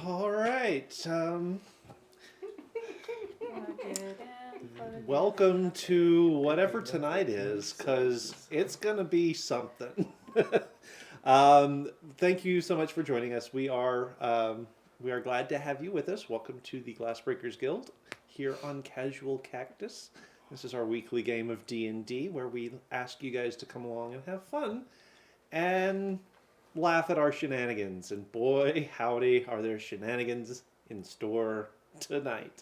All right. Welcome to whatever tonight is, because it's going to be something. Thank you so much for joining us. We are glad to have you with us. Welcome to the Glassbreakers Guild here on Casual Cactus. This is our weekly game of D&D where we ask you guys to come along and have fun and laugh at our shenanigans. And boy, howdy, are there shenanigans in store tonight.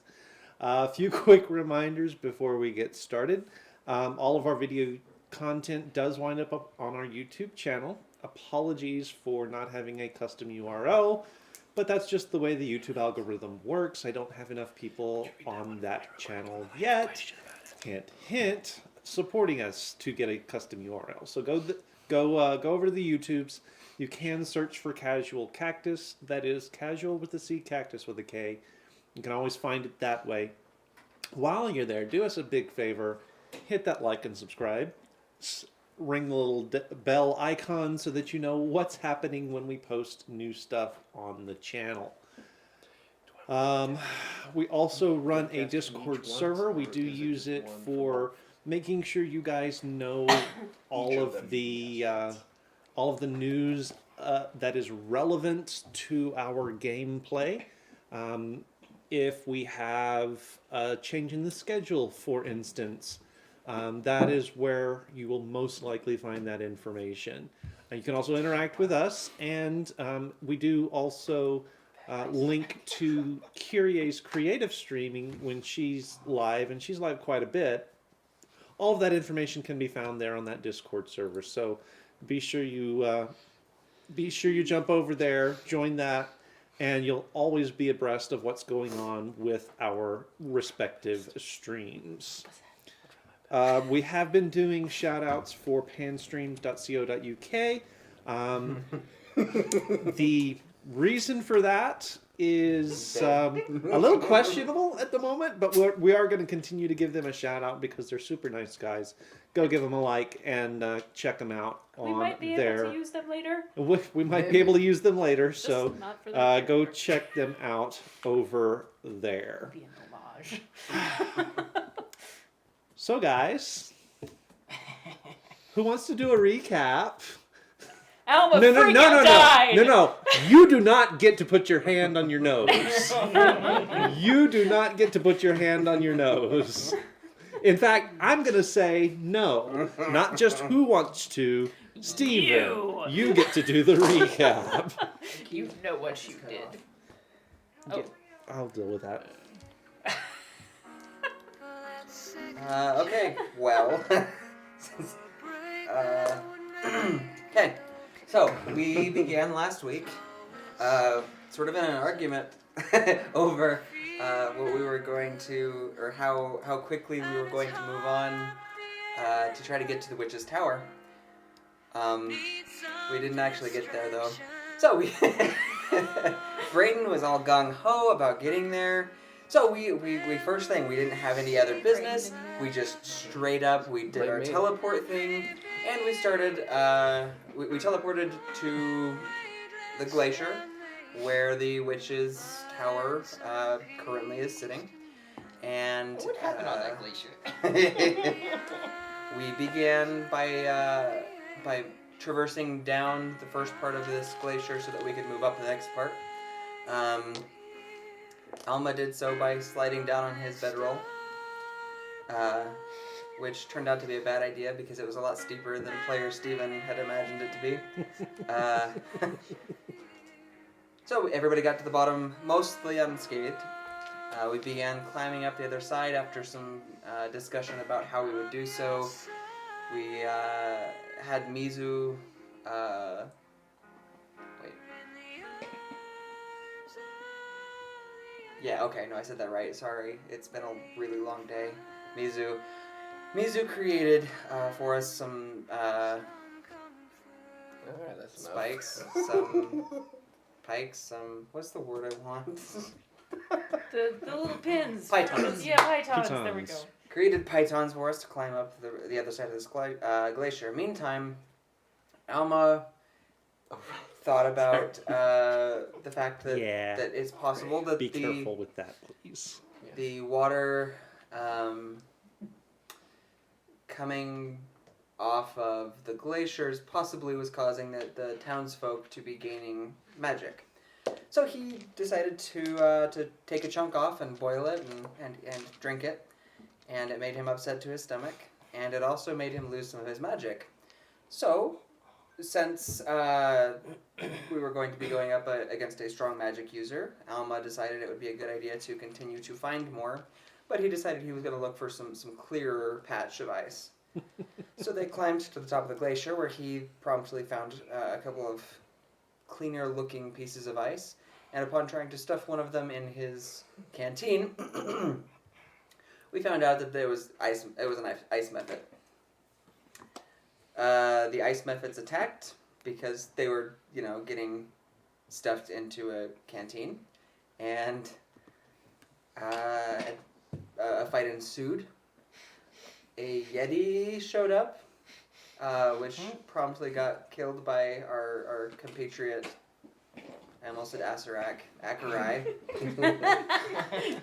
A few quick reminders before we get started. All of our video content does wind up on our YouTube channel. Apologies for not having a custom URL, but that's just the way the YouTube algorithm works. I don't have enough people on that channel yet. Hint, hint, supporting us to get a custom URL. So go over to the YouTubes. You can search for Casual Cactus. That is casual with a C, cactus with a K. You can always find it that way. While you're there, do us a big favor. Hit that like and subscribe. Ring the little bell icon so that you know what's happening when we post new stuff on the channel. We also run a Discord server. We do use it for making sure you guys know all of the news that is relevant to our gameplay. If we have a change in the schedule, for instance, that is where you will most likely find that information. You can also interact with us, and we do also link to Kyrie's creative streaming when she's live, and she's live quite a bit. All of that information can be found there on that Discord server. So be sure you jump over there, join that, and you'll always be abreast of what's going on with our respective streams. We have been doing shout-outs for panstreams.co.uk. The reason for that is a little questionable at the moment, but we are going to continue to give them a shout-out because they're super nice guys. Go give them a like and check them out on there. We might be able to use them later. We might be able to use them later, so go check them out over there. Be an homage. So, guys, who wants to do a recap? Alma died! No. You do not get to put your hand on your nose. You do not get to put your hand on your nose. In fact, I'm going to say no. Not just who wants to. Steven, you get to do the recap. You know what you did. Oh. I'll deal with that. Okay, well. Okay, so we began last week, sort of in an argument over what we were going to, or how quickly we were going to move on to try to get to the Witch's Tower. We didn't actually get there though. So Brayden was all gung-ho about getting there. So we first thing, we didn't have any other business. We just straight up, we did our teleport thing, and we started, we teleported to the glacier, where the Witch's Tower currently is sitting. And what happened on that glacier? We began by traversing down the first part of this glacier so that we could move up to the next part. Alma did so by sliding down on his bedroll, which turned out to be a bad idea because it was a lot steeper than player Steven had imagined it to be. So everybody got to the bottom mostly unscathed. We began climbing up the other side after some discussion about how we would do so. We had Mizu... Yeah, okay, no, I said that right. Sorry, it's been a really long day. Mizu created for us some spikes, some pikes, some... What's the word I want? The little pins. Pythons. Yeah, pythons. There we go. Created pythons for us to climb up the other side of this glacier. Meantime, Alma thought about the fact that Yeah. that it's possible that Be careful with that, please. the water coming off of the glaciers possibly was causing the townsfolk to be gaining magic. So he decided to take a chunk off and boil it and drink it, and it made him upset to his stomach, and it also made him lose some of his magic. So, since we were going to be going up against a strong magic user, Alma decided it would be a good idea to continue to find more, but he decided he was going to look for some clearer patch of ice. So they climbed to the top of the glacier, where he promptly found a couple of cleaner looking pieces of ice, and upon trying to stuff one of them in his canteen, we found out that there was ice. It was an ice method. The ice methods attacked because they were, getting stuffed into a canteen, and a fight ensued. A Yeti showed up, which promptly got killed by our compatriot. I almost said Akarai.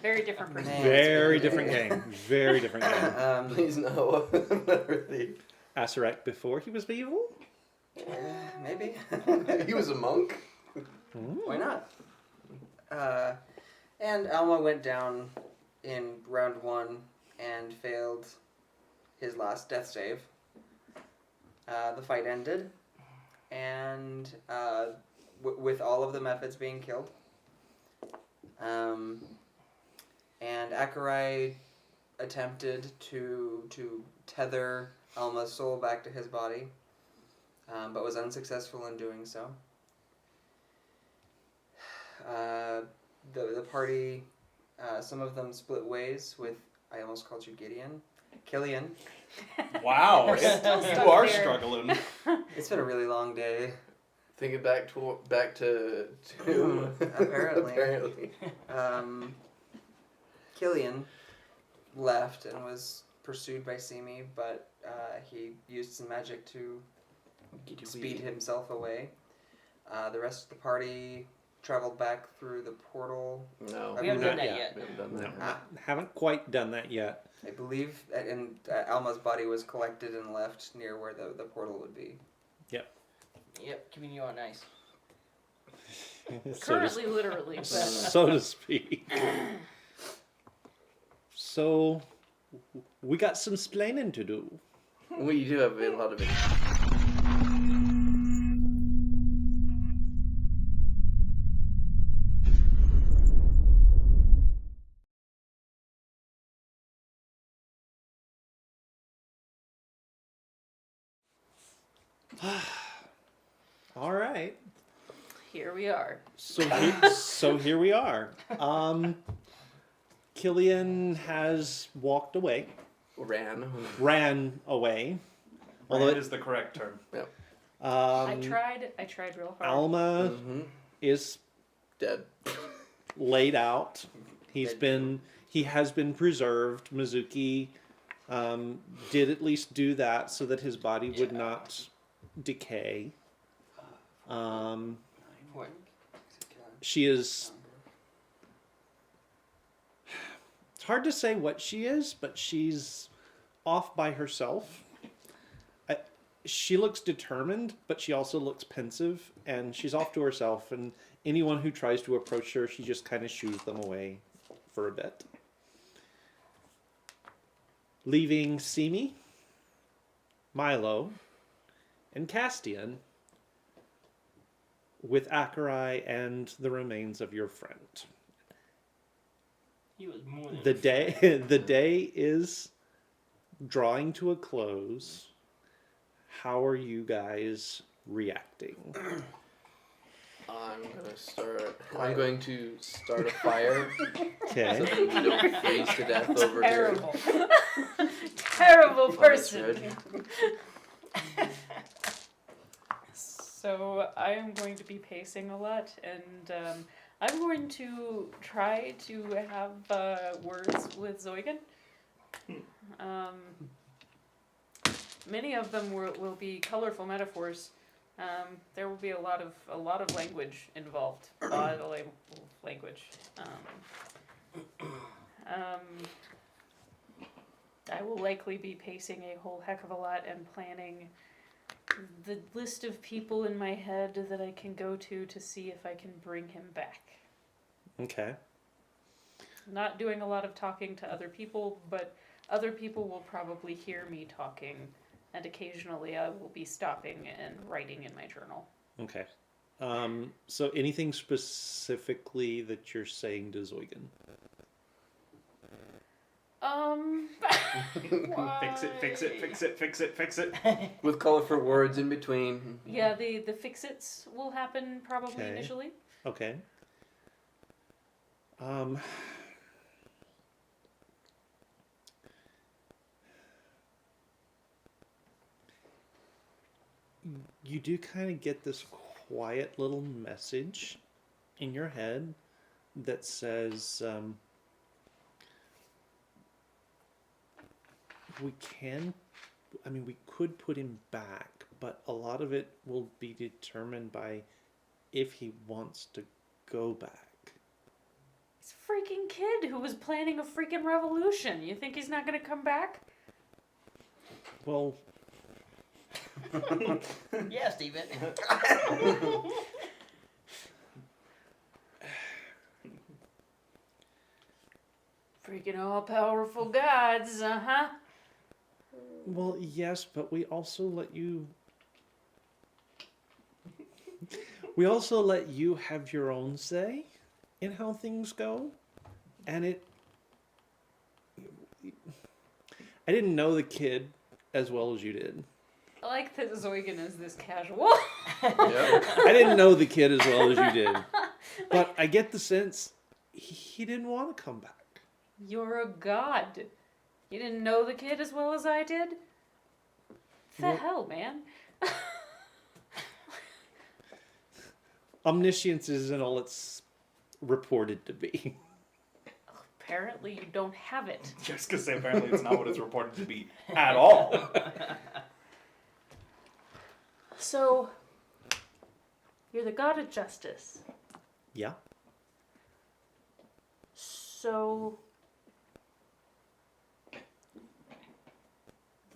Very different person. Man. Very different game. Very different game. Please no. Asarak before he was evil? Maybe. He was a monk. Why not? And Alma went down in round 1 and failed his last death save. The fight ended, and with all of the methods being killed, and Akarai attempted to tether Alma's soul back to his body, but was unsuccessful in doing so. The party, some of them split ways with, I almost called you Gideon, Killian. Wow, We're still you stuck are there. struggling. It's been a really long day. Thinking back to Apparently. apparently. Killian left and was pursued by Simi, but he used some magic to speed himself away. The rest of the party traveled back through the portal. No. We haven't done Not that yet. yet. We haven't done No, that. haven't quite done that yet. I believe, and Alma's body was collected and left near where the portal would be. Yep, keeping you on ice. So to, Currently, literally, but so to speak. So, we got some splaining to do. We do have a lot of it. All right. here we are. So here we are. Killian has walked away, ran away. Although That is the correct term. I tried real hard. Alma Mm-hmm. is Dead. laid out. He has been preserved. Mizuki did at least do that so that his body would not decay. She is. It's hard to say what she is, but she's off by herself. She looks determined, but she also looks pensive, and she's off to herself. And anyone who tries to approach her, she just kind of shoos them away for a bit. Leaving Simi, Milo, and Castian with Akarai and the remains of your friend. He was more than The day is drawing to a close. How are you guys reacting? I'm going to start a fire so Okay. that we don't freeze to death over here. terrible. Terrible On this person. ridge. So I am going to be pacing a lot, and I'm going to try to have words with Zoigan. Many of them will be colorful metaphors, There will be a lot of language involved. A lot of language. I will likely be pacing a whole heck of a lot and planning the list of people in my head that I can go to see if I can bring him back. Okay. Not doing a lot of talking to other people, but other people will probably hear me talking, and occasionally I will be stopping and writing in my journal. Okay. So anything specifically that you're saying to Zoigan? Fix it, fix it, fix it, fix it, fix it. With colorful words in between. Yeah, the fix-its will happen probably Okay. initially. Okay. You do kind of get this quiet little message in your head that says, we could put him back, but a lot of it will be determined by if he wants to go back. He's a freaking kid who was planning a freaking revolution. You think he's not gonna come back? Well, Yeah, Steven. Freaking all-powerful gods, uh-huh. well, yes, but we also let you have your own say in how things go. And I didn't know the kid as well as you did. I like that Zoigan is this casual. Yep. I didn't know the kid as well as you did. But I get the sense he didn't want to come back. You're a god. You didn't know the kid as well as I did? The Well- hell, man? Omniscience isn't all it's reported to be. Apparently you don't have it. Just because apparently it's not what it's reported to be at all. So, you're the god of justice. Yeah. So,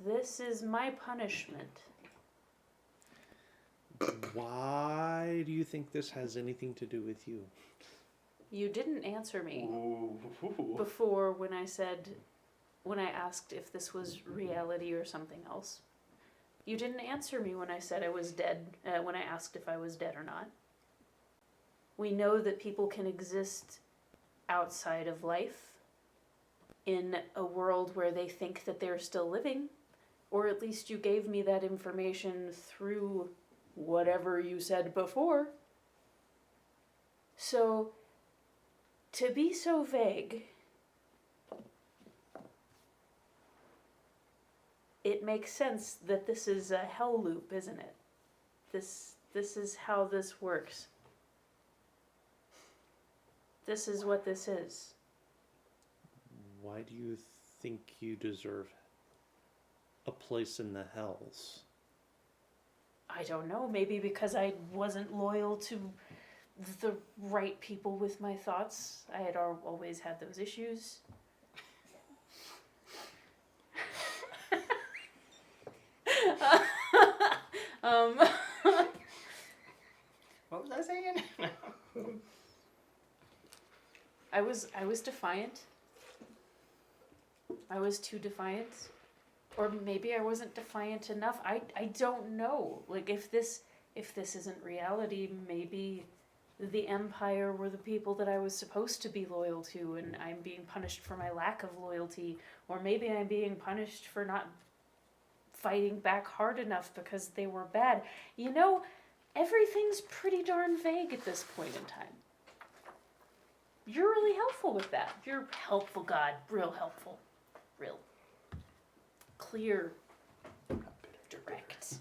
this is my punishment. Why do you think this has anything to do with you? You didn't answer me Ooh. before when I asked if this was reality or something else. You didn't answer me when I said I was dead, when I asked if I was dead or not. We know that people can exist outside of life in a world where they think that they're still living, or at least you gave me that information through whatever you said before. So, to be so vague, it makes sense that this is a hell loop, isn't it? This is how this works. This is what this is. Why do you think you deserve a place in the hells? I don't know, maybe because I wasn't loyal to the right people with my thoughts. I had always had those issues. What was I saying? I was defiant. I was too defiant. Or maybe I wasn't defiant enough. I don't know. Like if this isn't reality, maybe the Empire were the people that I was supposed to be loyal to and I'm being punished for my lack of loyalty. Or maybe I'm being punished for not fighting back hard enough because they were bad. You know, everything's pretty darn vague at this point in time. You're really helpful with that. You're helpful, God. Real helpful. Real clear. Direct.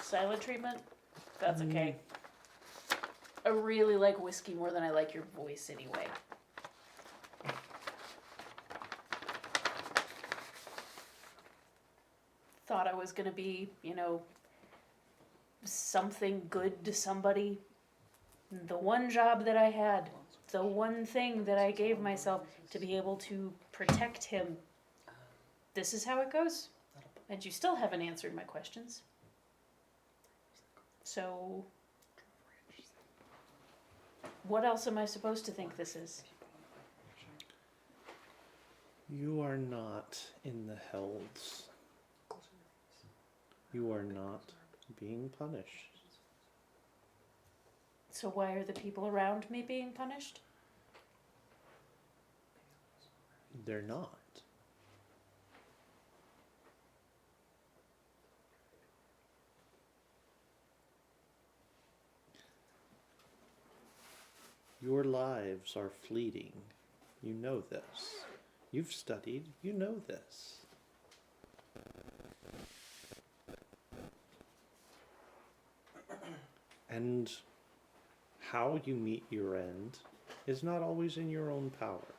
Silent treatment? That's okay. really like whiskey more than I like your voice anyway. Thought I was gonna be, something good to somebody. The one job that I had, the one thing that I gave myself to be able to protect him. This is how it goes. And you still haven't answered my questions. So, what else am I supposed to think this is? You are not in the Hells. You are not being punished. So why are the people around me being punished? They're not. Your lives are fleeting. You know this. You've studied. You know this. And how you meet your end is not always in your own power.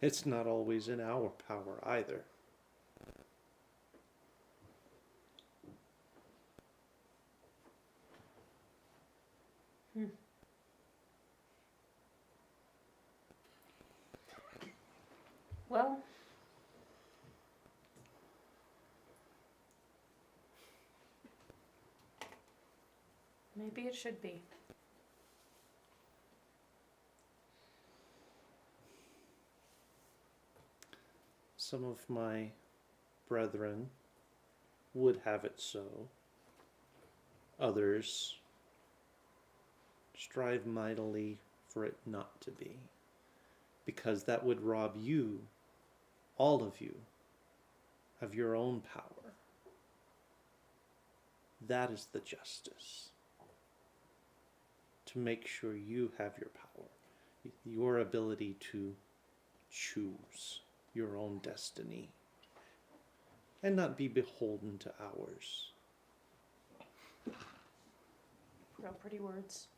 It's not always in our power either. Well, maybe it should be. Some of my brethren would have it so. Others strive mightily for it not to be, because that would rob you, all of you, of your own power. That is the justice. To make sure you have your power, your ability to choose your own destiny, and not be beholden to ours. Real pretty words.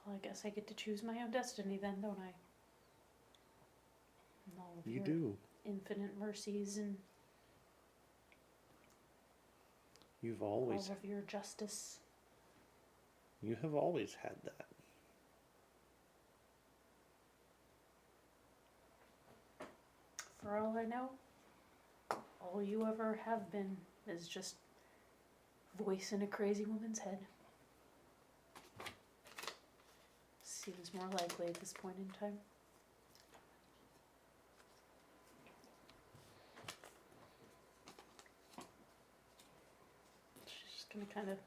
Well, I guess I get to choose my own destiny then, don't I? And all of You your do. infinite mercies and You've all always, of your justice. you have always had that. For all I know, all you ever have been is just voice in a crazy woman's head. Seems more likely at this point in time. She's just gonna kind of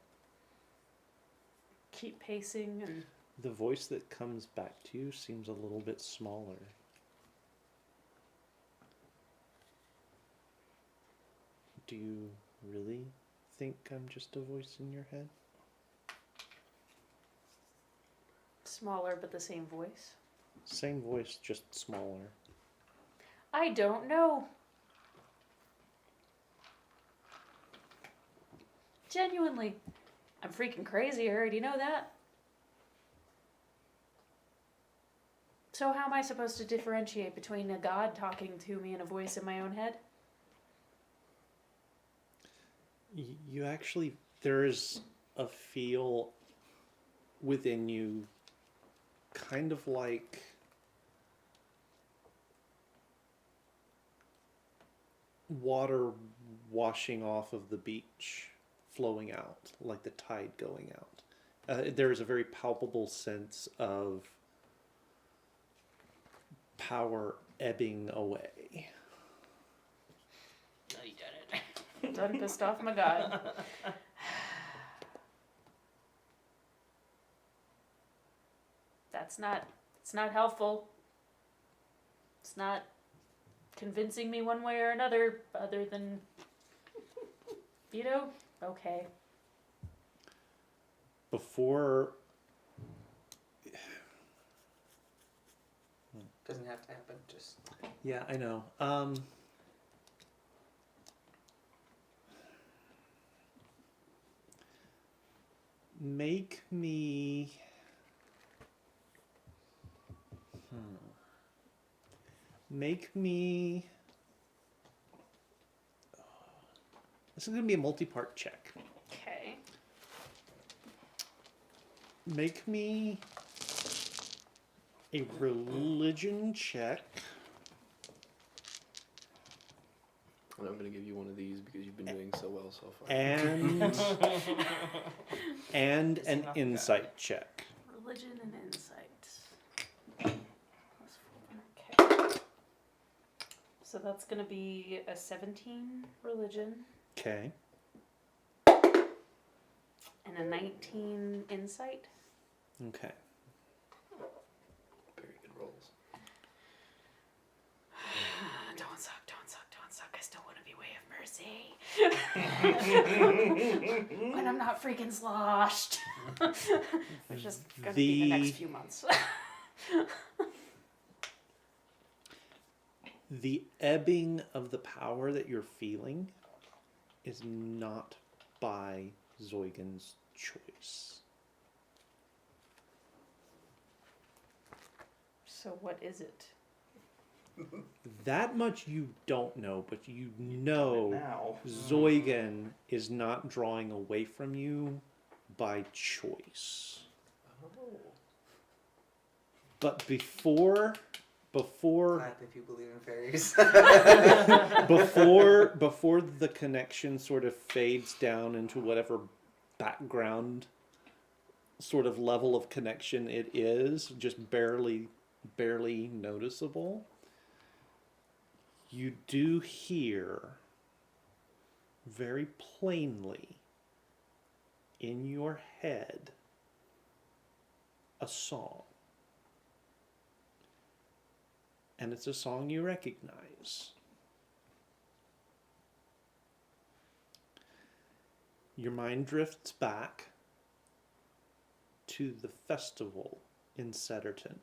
keep pacing and The voice that comes back to you seems a little bit smaller. Do you really think I'm just a voice in your head? smaller but the same voice. Same voice, just smaller. I don't know. Genuinely. I'm freaking crazy, I already know that. So how am I supposed to differentiate between a god talking to me and a voice in my own head? You actually, there is a feel within you, kind of like water washing off of the beach, flowing out, like the tide going out. There is a very palpable sense of power ebbing away. No, you didn't. Done pissed off my god. It's not helpful. It's not convincing me one way or another, other than, Okay. Before Doesn't have to happen. Just Yeah, I know. Make me. Make me. This is going to be a multi-part check. Okay. Make me a religion check. And I'm going to give you one of these because you've been doing so well so far. And Is an enough insight check. Religion and insight. Okay. So that's going to be a 17 religion Okay. and a 19 insight. Okay. Very good rolls. Don't suck, don't suck, don't suck. I still want to be Way of Mercy. When I'm not freaking sloshed. Which is going to be the next few months. The ebbing of the power that you're feeling is not by Zoigan's choice. So what is it? That much you don't know, but you know Now. Zoigan is not drawing away from you by choice. But before clap if you believe in fairies. before the connection sort of fades down into whatever background sort of level of connection it is, just barely noticeable, you do hear very plainly in your head a song. And it's a song you recognize. Your mind drifts back to the festival in Setterton,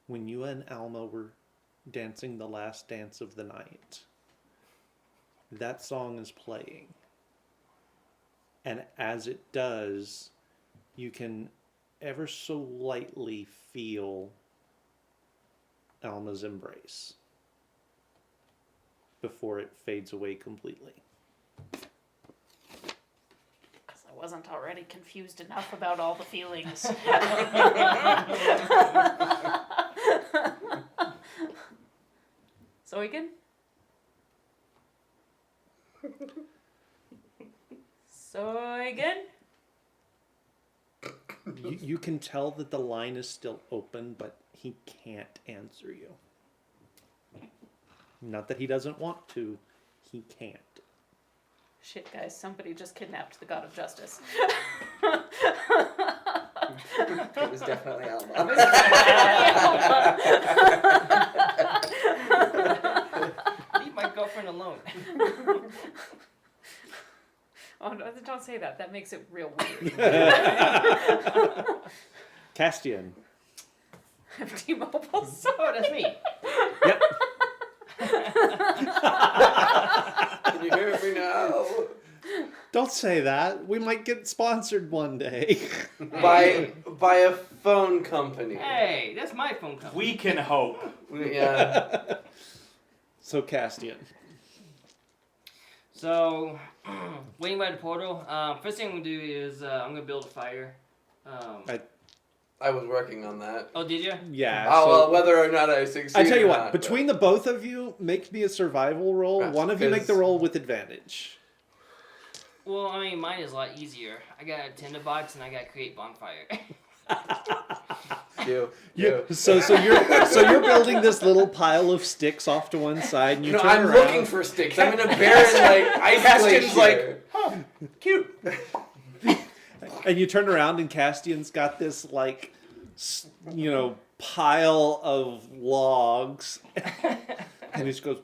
when you and Alma were dancing the last dance of the night. That song is playing. And as it does, you can ever so lightly feel Alma's embrace before it fades away completely. Because I wasn't already confused enough about all the feelings. Zoigan? Zoigan? You can tell that the line is still open, but he can't answer you. Not that he doesn't want to, he can't. Shit, guys, somebody just kidnapped the god of justice. It was definitely Alma. Leave my girlfriend alone. Oh, no, don't say that. That makes it real weird. Castian. I'm T-Mobile. So that's me. Yep. Can you hear me now? Don't say that. We might get sponsored one day. By a phone company. Hey, that's my phone company. We can hope. Yeah. So Castian. So, waiting by the portal. First thing I'm gonna do is I'm gonna build a fire. I was working on that. Oh, did you? Yeah. Oh, so well, whether or not I succeed. I tell you or what, not, between the both of you, make me a survival roll. Right, One of you make the 'cause- roll with advantage. Well, I mean, mine is a lot easier. I got a tinderbox and I got create bonfire. You. So you're building this little pile of sticks off to one side, and you No, turn I'm around. looking for sticks. I'm in a barren ice Castian's glacier. Cute. And you turn around, and Castian's got this pile of logs, and he just goes.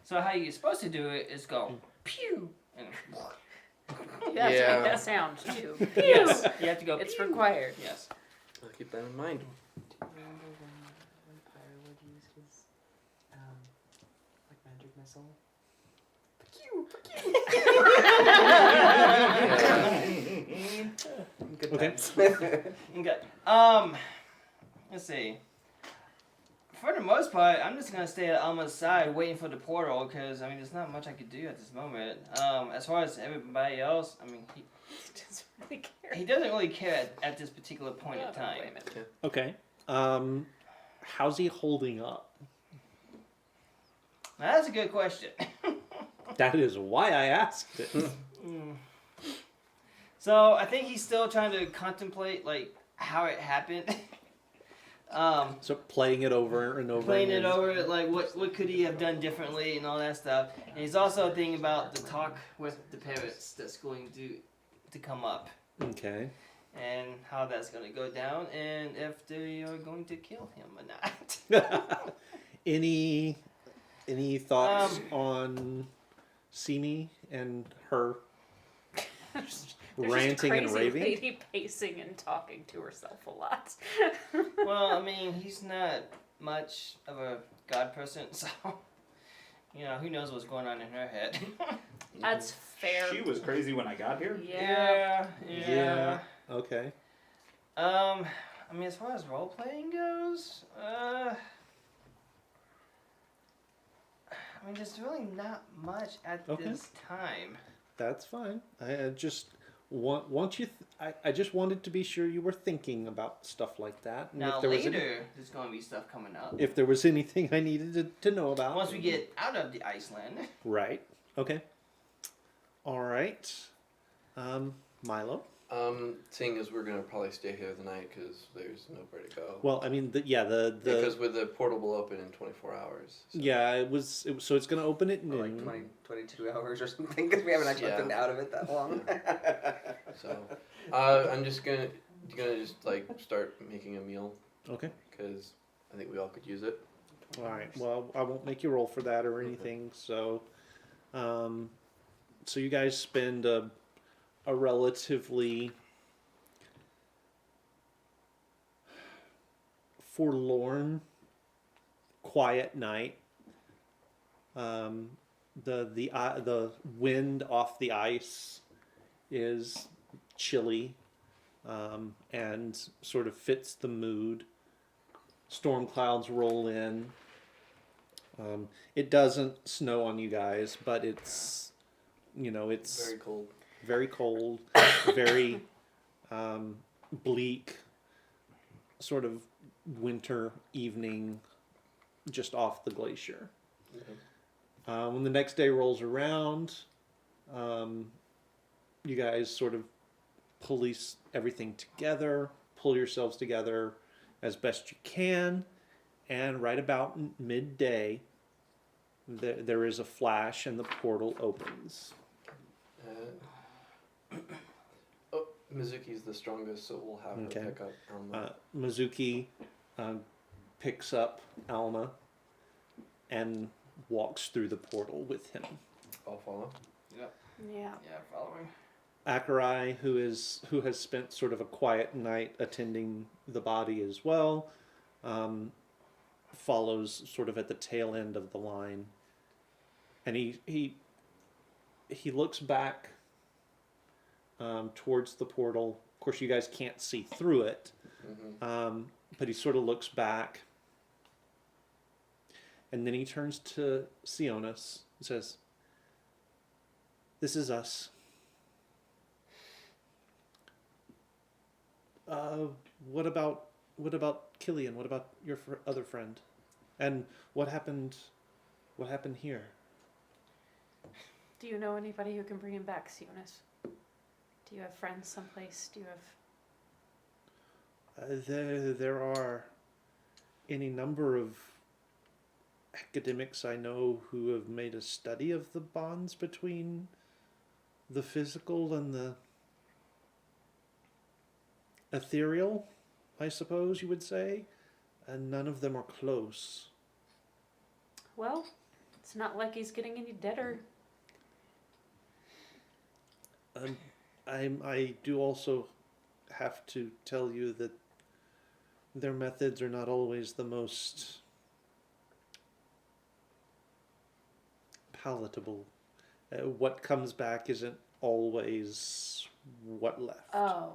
So how you're supposed to do it is go pew, and You have to Yeah. make that sound too. yes, you have to go. It's pew. required. Yes. I'll keep that in mind. Do you remember when Pyre would use his, like, magic missile? Good Okay. times. Okay. Let's see. For the most part, I'm just gonna stay at Alma's side, waiting for the portal, because I mean, there's not much I could do at this moment. As far as everybody else, I mean, Doesn't really care. he doesn't really care at this particular point Yeah, in don't time. blame him. Okay. How's he holding up? Now, that's a good question. That is why I asked it. So I think he's still trying to contemplate like how it happened. So playing it over and over. Playing again. it over, like what could he have done differently and all that stuff. And he's also thinking about the talk with the parents that's going to come up Okay. and how that's going to go down and if they are going to kill him or not. Any thoughts on Simi and her There's ranting just a and crazy raving? lady pacing and talking to herself a lot. Well, I mean, he's not much of a god person, so who knows what's going on in her head. That's fair. She was crazy when I got here. Yeah. Yeah. Okay. I mean, as far as role playing goes, I mean, there's really not much at Okay. this time. That's fine. I just want you. I just wanted to be sure you were thinking about stuff like that. And Now if there was later, there's going to be stuff coming up. if there was anything I needed to know about. Once we get out of the Iceland. Right. Okay. All right. Milo. Seeing as we're gonna probably stay here the night because there's nowhere to go. Well, I mean, Because with the portal will open in 24 hours. So. yeah, it was so it's going to open at Or like noon. 20, 22 hours or something, because we haven't actually Yeah. been out of it that long. So, I'm just gonna just like start making a meal Okay. because I think we all could use it. All right. Well, I won't make you roll for that or anything. So, so you guys spend a relatively forlorn, quiet night. The wind off the ice is chilly, and sort of fits the mood. Storm clouds roll in. It doesn't snow on you guys, but it's Very cold. very cold, very bleak, sort of winter evening just off the glacier. When the next day rolls around, you guys sort of police everything together, pull yourselves together as best you can, and right about midday, there is a flash and the portal opens. Oh, Mizuki's the strongest, so we'll have her Okay. pick up Alma. Mizuki picks up Alma and walks through the portal with him. I'll follow. Yeah. Yeah, following. Akarai, who has spent sort of a quiet night attending the body as well, follows sort of at the tail end of the line, and he looks back towards the portal. Of course, you guys can't see through it, but he sort of looks back, and then he turns to Sionis and says, "This is us. What about Killian? What about your other friend? And what happened here?" Do you know anybody who can bring him back, Sionis? Do you have friends someplace? Do you have... There are any number of academics I know who have made a study of the bonds between the physical and the ethereal, I suppose you would say, and none of them are close. Well, It's not like he's getting any deader. I do also have to tell you that their methods are not always the most palatable. What comes back isn't always what left. Oh.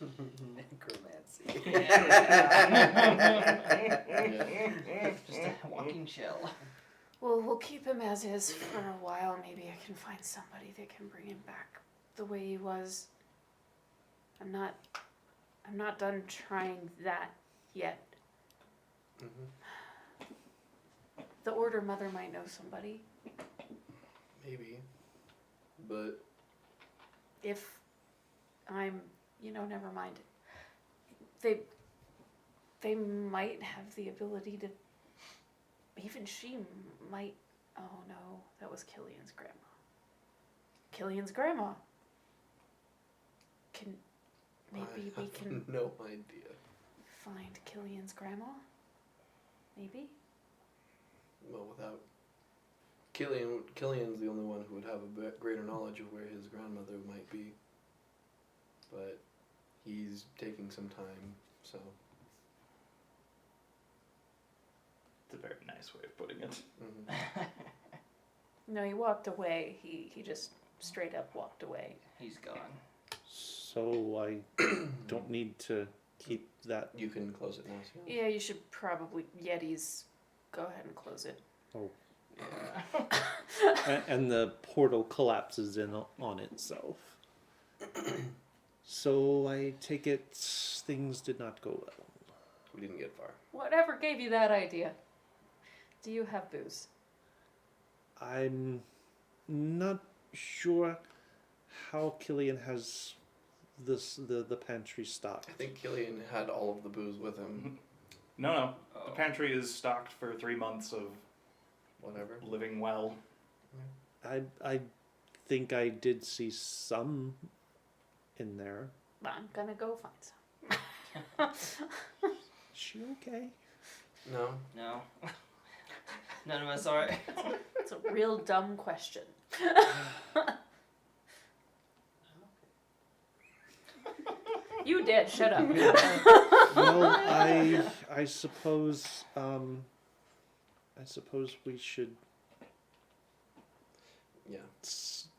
Necromancy. Just a walking shell. Well, we'll keep him as is for a while. Maybe I can find somebody that can bring him back the way he was. I'm not done trying that yet. Mm-hmm. The Order Mother might know somebody. Maybe. But If I'm, never mind. They might have the ability to. Even she might. Oh no, that was Killian's grandma. Killian's grandma. Maybe I we have can no idea. find Killian's grandma? Maybe? Well, without Killian's the only one who would have a greater knowledge of where his grandmother might be. But he's taking some time, so. It's a very nice way of putting it. Mm-hmm. No, he walked away. He just straight up walked away. He's gone. So I don't need to keep that. You can close it now, Sam. Yeah, you should probably Yetis. Go ahead and close it. Yeah. And the portal collapses in on itself. So I take it things did not go well. We didn't get far. Whatever gave you that idea? Do you have booze? I'm not sure how Killian has the pantry stocked. I think Killian had all of the booze with him. No. Oh. The pantry is stocked for 3 months of Whatever. living well. I think I did see some in there. I'm gonna go find some. She okay? No. No. None of us are. It's a real dumb question. You did. Shut up. Well, I suppose we should Yeah.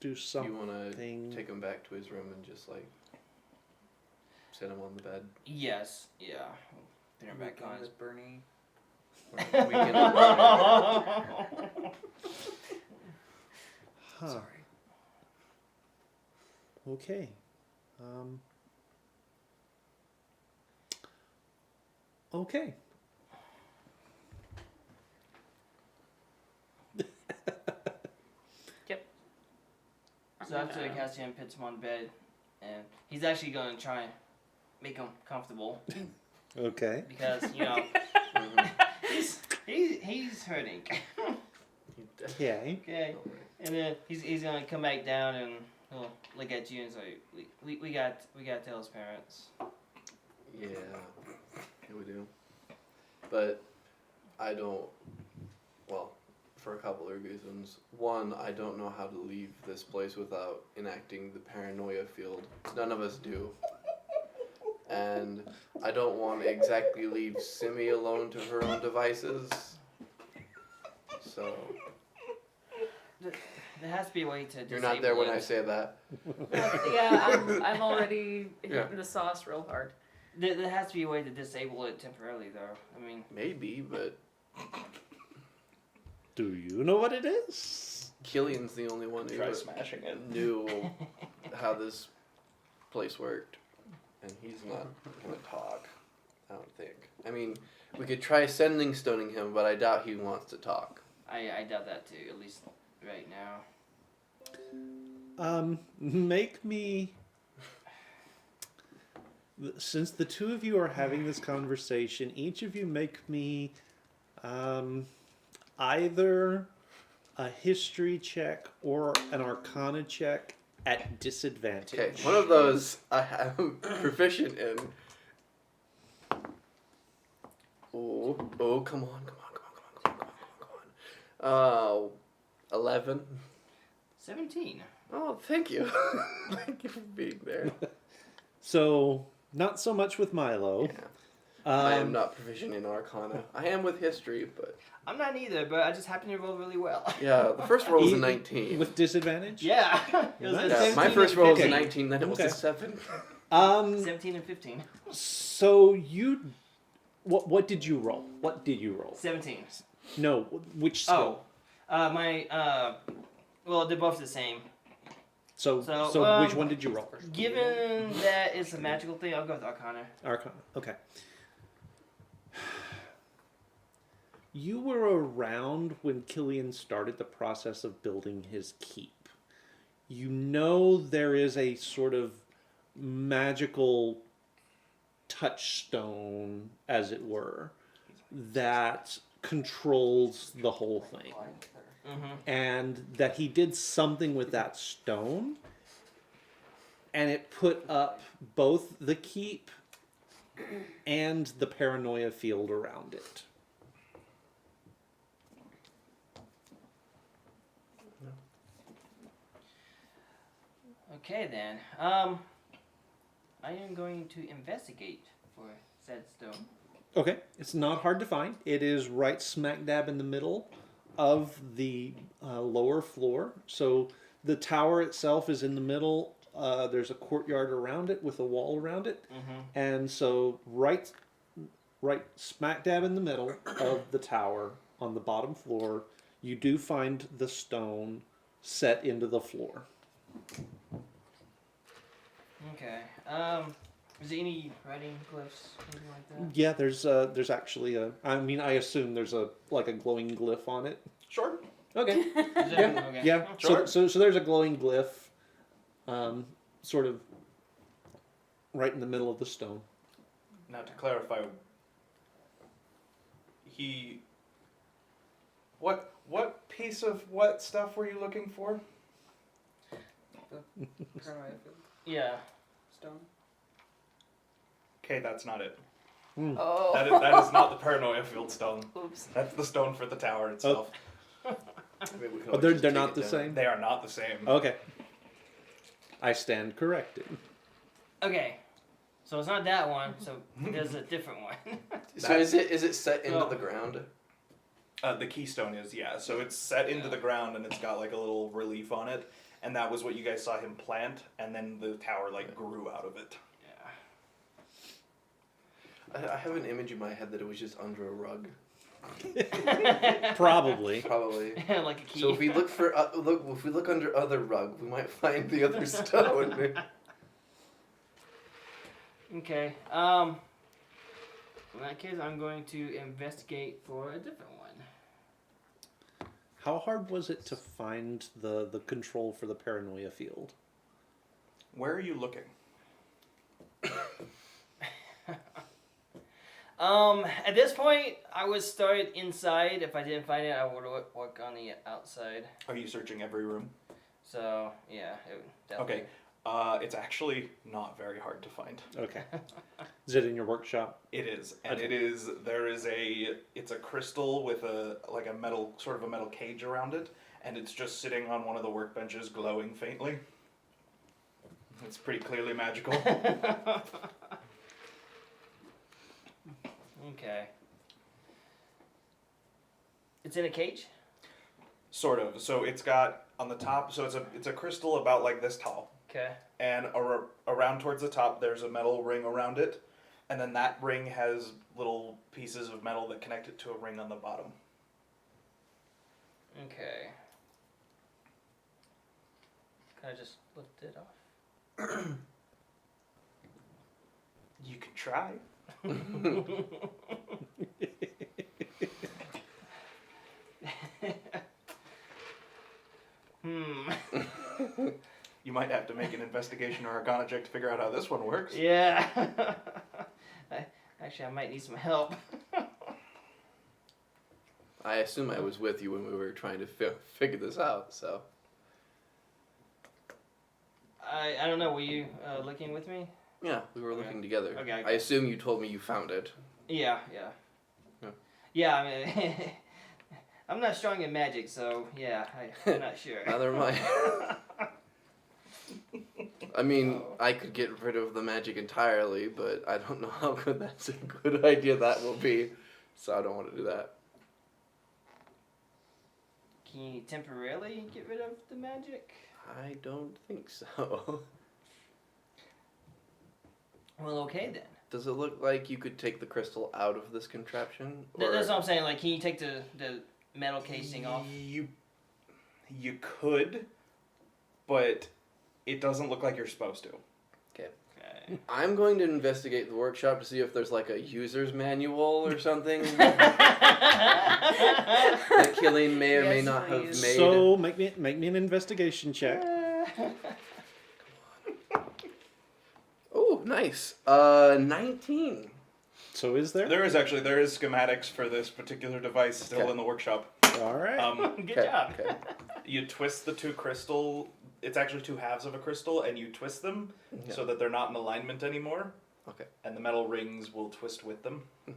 do You something. want to take him back to his room and just like sit him on the bed? Yes. Yeah. Put him back on his. with Bernie. Or we can. Huh. Sorry. Okay. Okay. So after Cassian puts him on bed, and he's actually going to try and make him comfortable Okay. because Mhm. he's hurting. Okay. Okay, and then he's gonna come back down and he'll look at you and say, we got to tell his parents. Yeah, we do. But I don't. Well, for a couple of reasons. One, I don't know how to leave this place without enacting the paranoia field. None of us do. And I don't want to exactly leave Simi alone to her own devices. So There has to be a way to. you're not there when I disable say that. Yeah, I'm already hitting Yeah. the sauce real hard. it. There has to be a way to disable it temporarily, though. I mean, Maybe, but Do you know what it is? Killian's the only one who Try smashing it. knew how this place worked, and he's not gonna talk. I don't think. I mean, we could try sending stoning him, but I doubt he wants to talk. I doubt that too. At least right now. Make me. Since the two of you are having this conversation, each of you make me either a history check or an arcana check at disadvantage. Okay, one of those I am proficient in. Oh, come on. 11. 17. Oh, thank you. Thank you for being there. So, not so much with Milo. Yeah. I am Um, not proficient in Arcana. I am with history, but I'm not either, but I just happen to roll really well. yeah, the first roll was a E- 19. with disadvantage? Yeah. It was a Nice. Yeah, 17 my and first roll was a 15. 19, then it was Okay. a 7. 17 and 15. So you, what did you roll? What did you roll? 17. No, which skill? Well, they're both the same. So So, which one did you roll? Given that it's a magical thing, I'll go with Arcana. Arcana. Okay. You were around when Killian started the process of building his keep. You know there is a sort of magical touchstone, as it were, that controls the whole thing. Mm-hmm. And that he did something with that stone, and it put up both the keep and the paranoia field around it. Okay then. I am going to investigate for said stone. Okay, it's not hard to find. It is right smack dab in the middle of the lower floor. So the tower itself is in the middle. There's a courtyard around it with a wall around it, Mm-hmm. and so right smack dab in the middle of the tower on the bottom floor, you do find the stone set into the floor. Okay. Is there any writing glyphs, anything like that? Yeah, there's actually a. I mean, I assume there's a glowing glyph on it. Sure. Okay. Is that- Yeah. Okay. Yeah. Sure. So there's a glowing glyph, sort of right in the middle of the stone. Now to clarify, what piece of what stuff were you looking for? Paranoia field Yeah. stone. Okay, that's not it. Oh. That is not the paranoia field stone. Oops. That's the stone for the tower itself. Maybe we can Oh, always they're just they're take not it the down. same. They are not the same. Okay. I stand corrected. Okay. So it's not that one. So there's a different one. So is it set into No. the ground? The keystone is, yeah. So it's set into the ground and it's got like a little relief on it. And that was what you guys saw him plant, and then the tower like grew out of it. Yeah. I have an image in my head that it was just under a rug. Probably. Probably. Like a key. So if we look for if we look under other rug, we might find the other stone. Okay. In that case, I'm going to investigate for a different one. How hard was it to find the control for the paranoia field? Where are you looking? At this point, I would start inside. If I didn't find it, I would work on the outside. Are you searching every room? So yeah, it would definitely. Okay. It's actually not very hard to find. Okay. Is it in your workshop? It is, and Okay. it's a crystal with a metal cage around it, and it's just sitting on one of the workbenches glowing faintly. It's pretty clearly magical. Okay. It's in a cage? Sort of. So it's got on the top, so it's a crystal about like this tall. Okay. And around towards the top there's a metal ring around it, and then that ring has little pieces of metal that connect it to a ring on the bottom. Okay. Can I just lift it off? You can try. You might have to make an investigation or arcana check to figure out how this one works. Yeah. Actually, I might need some help. I assume I was with you when we were trying to figure this out. So I don't know. Were you looking with me? yeah, we were Okay. looking together. Okay, okay. I assume you told me you found it. Yeah. Yeah. Yeah. I mean, I'm not strong in magic, so yeah, I'm not sure. Neither am I. I mean, I could get rid of the magic entirely, but I don't know how good that's a good idea that will be. So I don't want to do that. Can you temporarily get rid of the magic? I don't think so. Well, okay then. Does it look like you could take the crystal out of this contraption? That's what I'm saying. Like, can you take the metal casing off? You could, but it doesn't look like you're supposed to. Okay. I'm going to investigate the workshop to see if there's like a user's manual or something that Killian may or may Yes, not have please. made. So make me an investigation check. Oh, nice. 19. So is there? There is schematics for this particular device still Okay. in the workshop. All right. Good Okay, job. okay. You twist the two crystal. It's actually two halves of a crystal, and you twist them Yeah. so that they're not in alignment anymore. Okay. And the metal rings will twist with them, Yeah.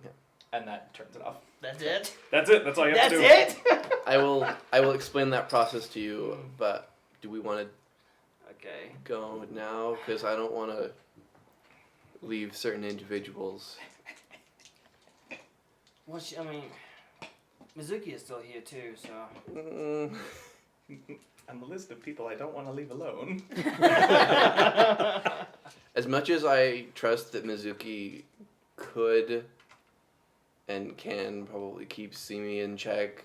and that turns it off. That's it? That's it. That's all you have That's to do. it? I will explain that process to you, but do we want to Okay. go now? Because I don't want to leave certain individuals. Well, I mean, Mizuki is still here too, so. Mm, On the list of people I don't want to leave alone. as much as I trust that Mizuki could and can probably keep Simi in check,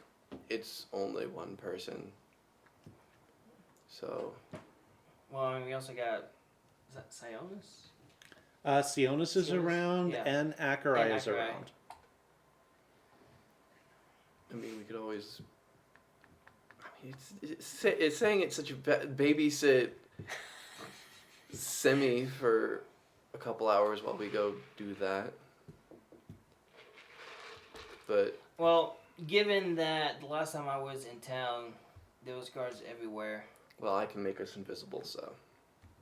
it's only one person. So, Well, I mean, we also got. Is that Sionis? Sionis is Sionis? around, Yeah. and Akai And is Akai. around. I mean, we could always. I mean, it's saying it's such a babysit Simi for a couple hours while we go do that. But Well, given that the last time I was in town, there was guards everywhere. well, I can make us invisible, so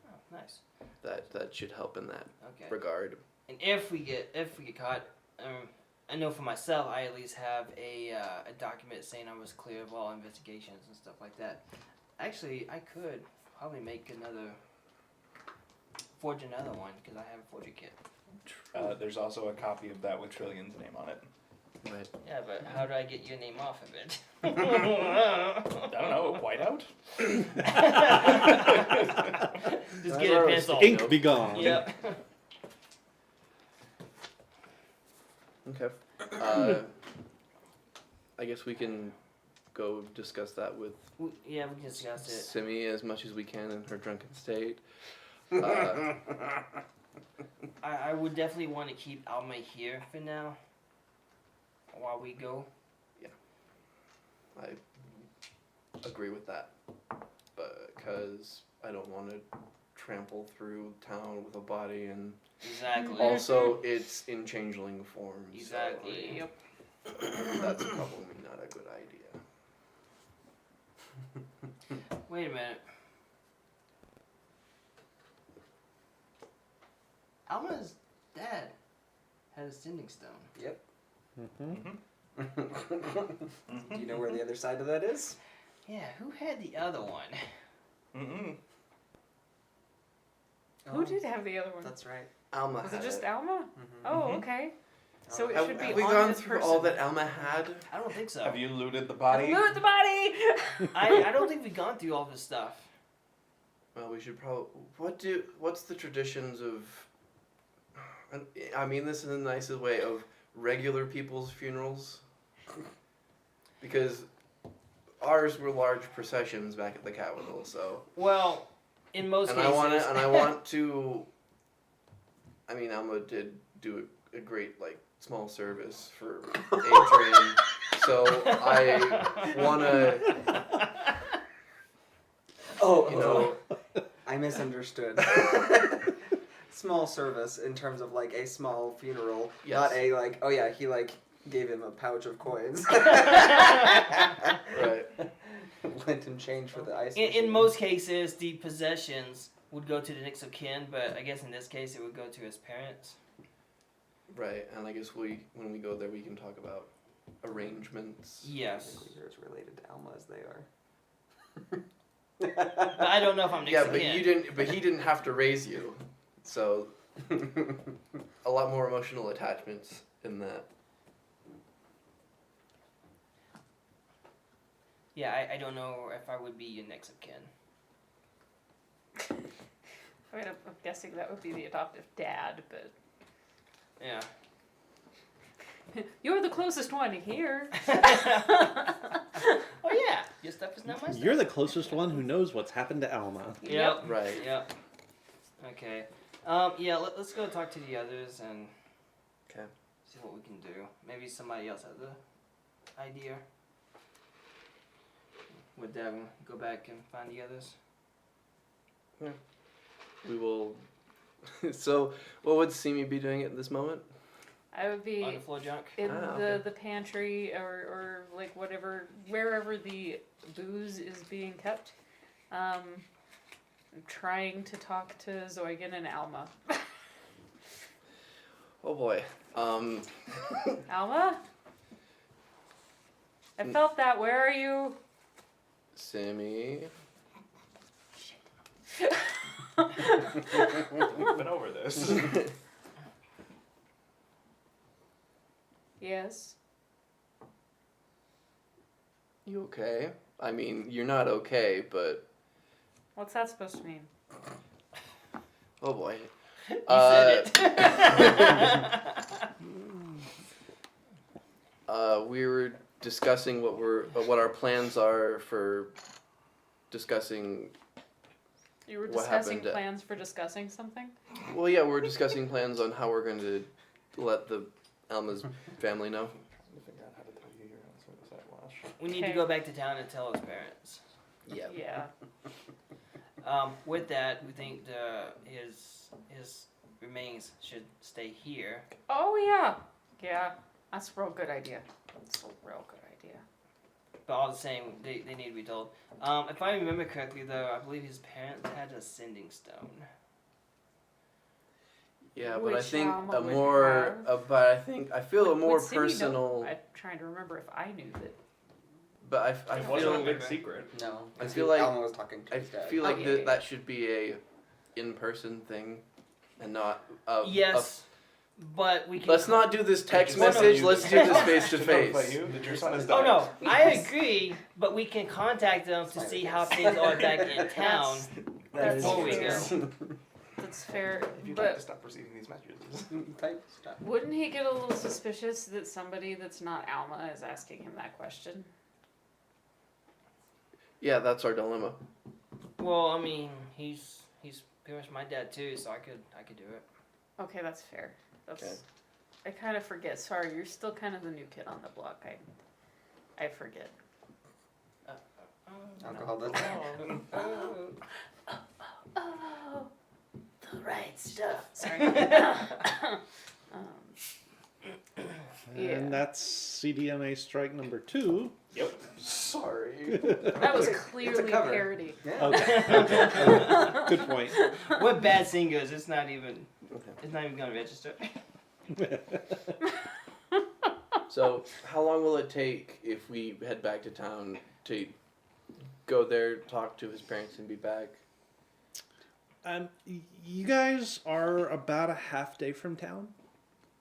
Oh, nice. that should help in that Okay. regard. And if we get caught, I know for myself, I at least have a document saying I was clear of all investigations and stuff like that. Actually, I could probably forge another one because I have a forger kit. There's also a copy of that with Trillion's name on it. Right. Yeah, but how do I get your name off of it? I don't know, whiteout? Just get a pencil. Ink be gone. Yep. Okay. I guess we can go discuss that with Yeah, we can discuss it. Simi as much as we can in her drunken state. I would definitely want to keep Alma here for now while we go. I agree with that, because I don't want to trample through town with a body, and Exactly. also it's in changeling form. Exactly. Yep. So that's probably not a good idea. Wait a minute. Alma's dad had a sending stone. Yep. Mm-hmm. Do you know where the other side of that is? Yeah, who had the other one? Mm-mm. Who did have the other one? That's right. Alma Was had it just it. Alma? Mm-hmm. Oh, Mhm. okay. So it Have, should be have we on gone this through person. all that Alma had? I don't think so. Have you looted the body? Loot the body! I don't think we've gone through all this stuff. Well, we should probably. What's the traditions of? I mean this in the nicest way, of regular people's funerals. Because ours were large processions back at the capital, so. Well, in most And cases. I want to. I mean, Alma did do a great small service for Adrian, so I want to. Oh, You know. I misunderstood. Small service in terms of a small funeral, Yes. not a he gave him a pouch of coins. Right. Lent him change for the ice. In machine. most cases, the possessions would go to the next of kin, but I guess in this case it would go to his parents. Right, and I guess when we go there, we can talk about arrangements. Yes. Technically, you're as related to Alma as they are. But I don't know if I'm next Yeah, to but kin. you didn't. But he didn't have to raise you, so a lot more emotional attachments in that. Yeah, I don't know if I would be your next of kin. I mean, I'm guessing that would be the adoptive dad, but Yeah. you're the closest one here. Oh yeah, your stuff is not my stuff. You're the closest one who knows what's happened to Alma. Yep. Right. Yep. Okay. Yeah. Let's go talk to the others and Okay. see what we can do. Maybe somebody else has the idea. Would Devin go back and find the others? We will. So, what would Simi be doing at this moment? I would be On the floor junk. in okay. the pantry or like wherever the booze is being kept. Trying to talk to Zoigan and Alma. Oh boy. Alma? I felt that. Where are you? Simi. We've been over this. Yes. You okay? I mean, you're not okay, but What's that supposed to mean? oh boy. You said it. We were discussing what our plans are for discussing. You were What discussing happened? plans for discussing something? Well, yeah, we're discussing plans on how we're going to let the Alma's family know. Figure out how to tell you you're on sort of side wash. We need to Okay. go back to town and tell his parents. Yeah. Yeah. With that, we think his remains should stay here. Oh yeah. Yeah. That's a real good idea. That's a real good idea. But all the same, they need to be told. If I remember correctly, though, I believe his parents had a sending stone. Yeah, but I Which think Alma a would more, have. but I think I feel a Would more Cindy know? personal. I'm trying to remember if I knew that. But I It wasn't a feel big secret. No, I I feel feel like- Alma was talking to I his dad. feel Oh, like yeah, yeah. that should be a in-person thing, and not a. Yes, but we can. Let's not do this text Did your son message. you- Let's do this face to To notify face. you that your son has Oh died. no, I agree, but we can contact them to see how things are back in town That's before we fair. go. That's fair. If you'd like to But stop receiving these messages. Type stuff. wouldn't he get a little suspicious that somebody that's not Alma is asking him that question? Yeah, that's our dilemma. Well, I mean, he's pretty much my dad too, so I could do it. Okay, that's fair. That's. Okay. I kind of forget. Sorry, you're still kind of the new kid on the block. I forget. Alcohol does Oh, the right stuff. Sorry. Yeah. And that's CDMA strike number 2. Yep. Sorry. That was It's a clearly cover. parody. Yeah. Okay. Good point. What bad singers? It's not even. Okay. It's not even gonna register. So, how long will it take if we head back to town to go there, talk to his parents, and be back? You guys are about a half day from town,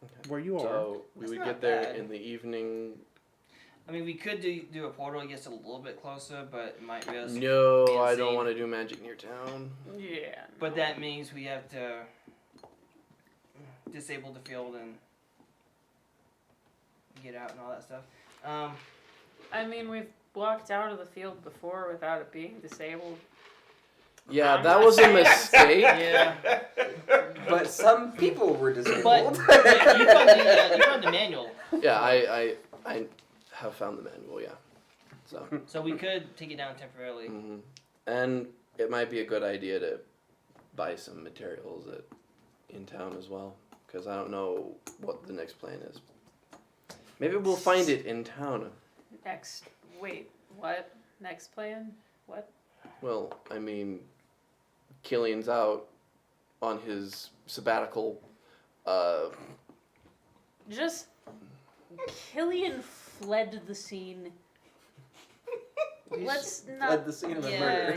Okay. where you are. So we That's would not get there bad. in the evening. I mean, we could do a portal. It gets a little bit closer, but it might risk. No, being I don't seen. want to do magic near town. Yeah. But that means we have to disable the field and get out and all that stuff. I mean, we've walked out of the field before without it being disabled. Yeah, I'm that not was a saying- mistake. Yeah, But some people were but disabled. you found the manual, Yeah, I have found the manual. Yeah, so. so we could take it down temporarily. hmm And it might be a good idea to buy some materials in town as well, because I don't know what the next plan is. Maybe we'll find it in town. Wait, what? Next plan? What? Well, I mean, Killian's out on his sabbatical. Just Killian fled the scene. Let's not. Fled the scene of the yeah, murder.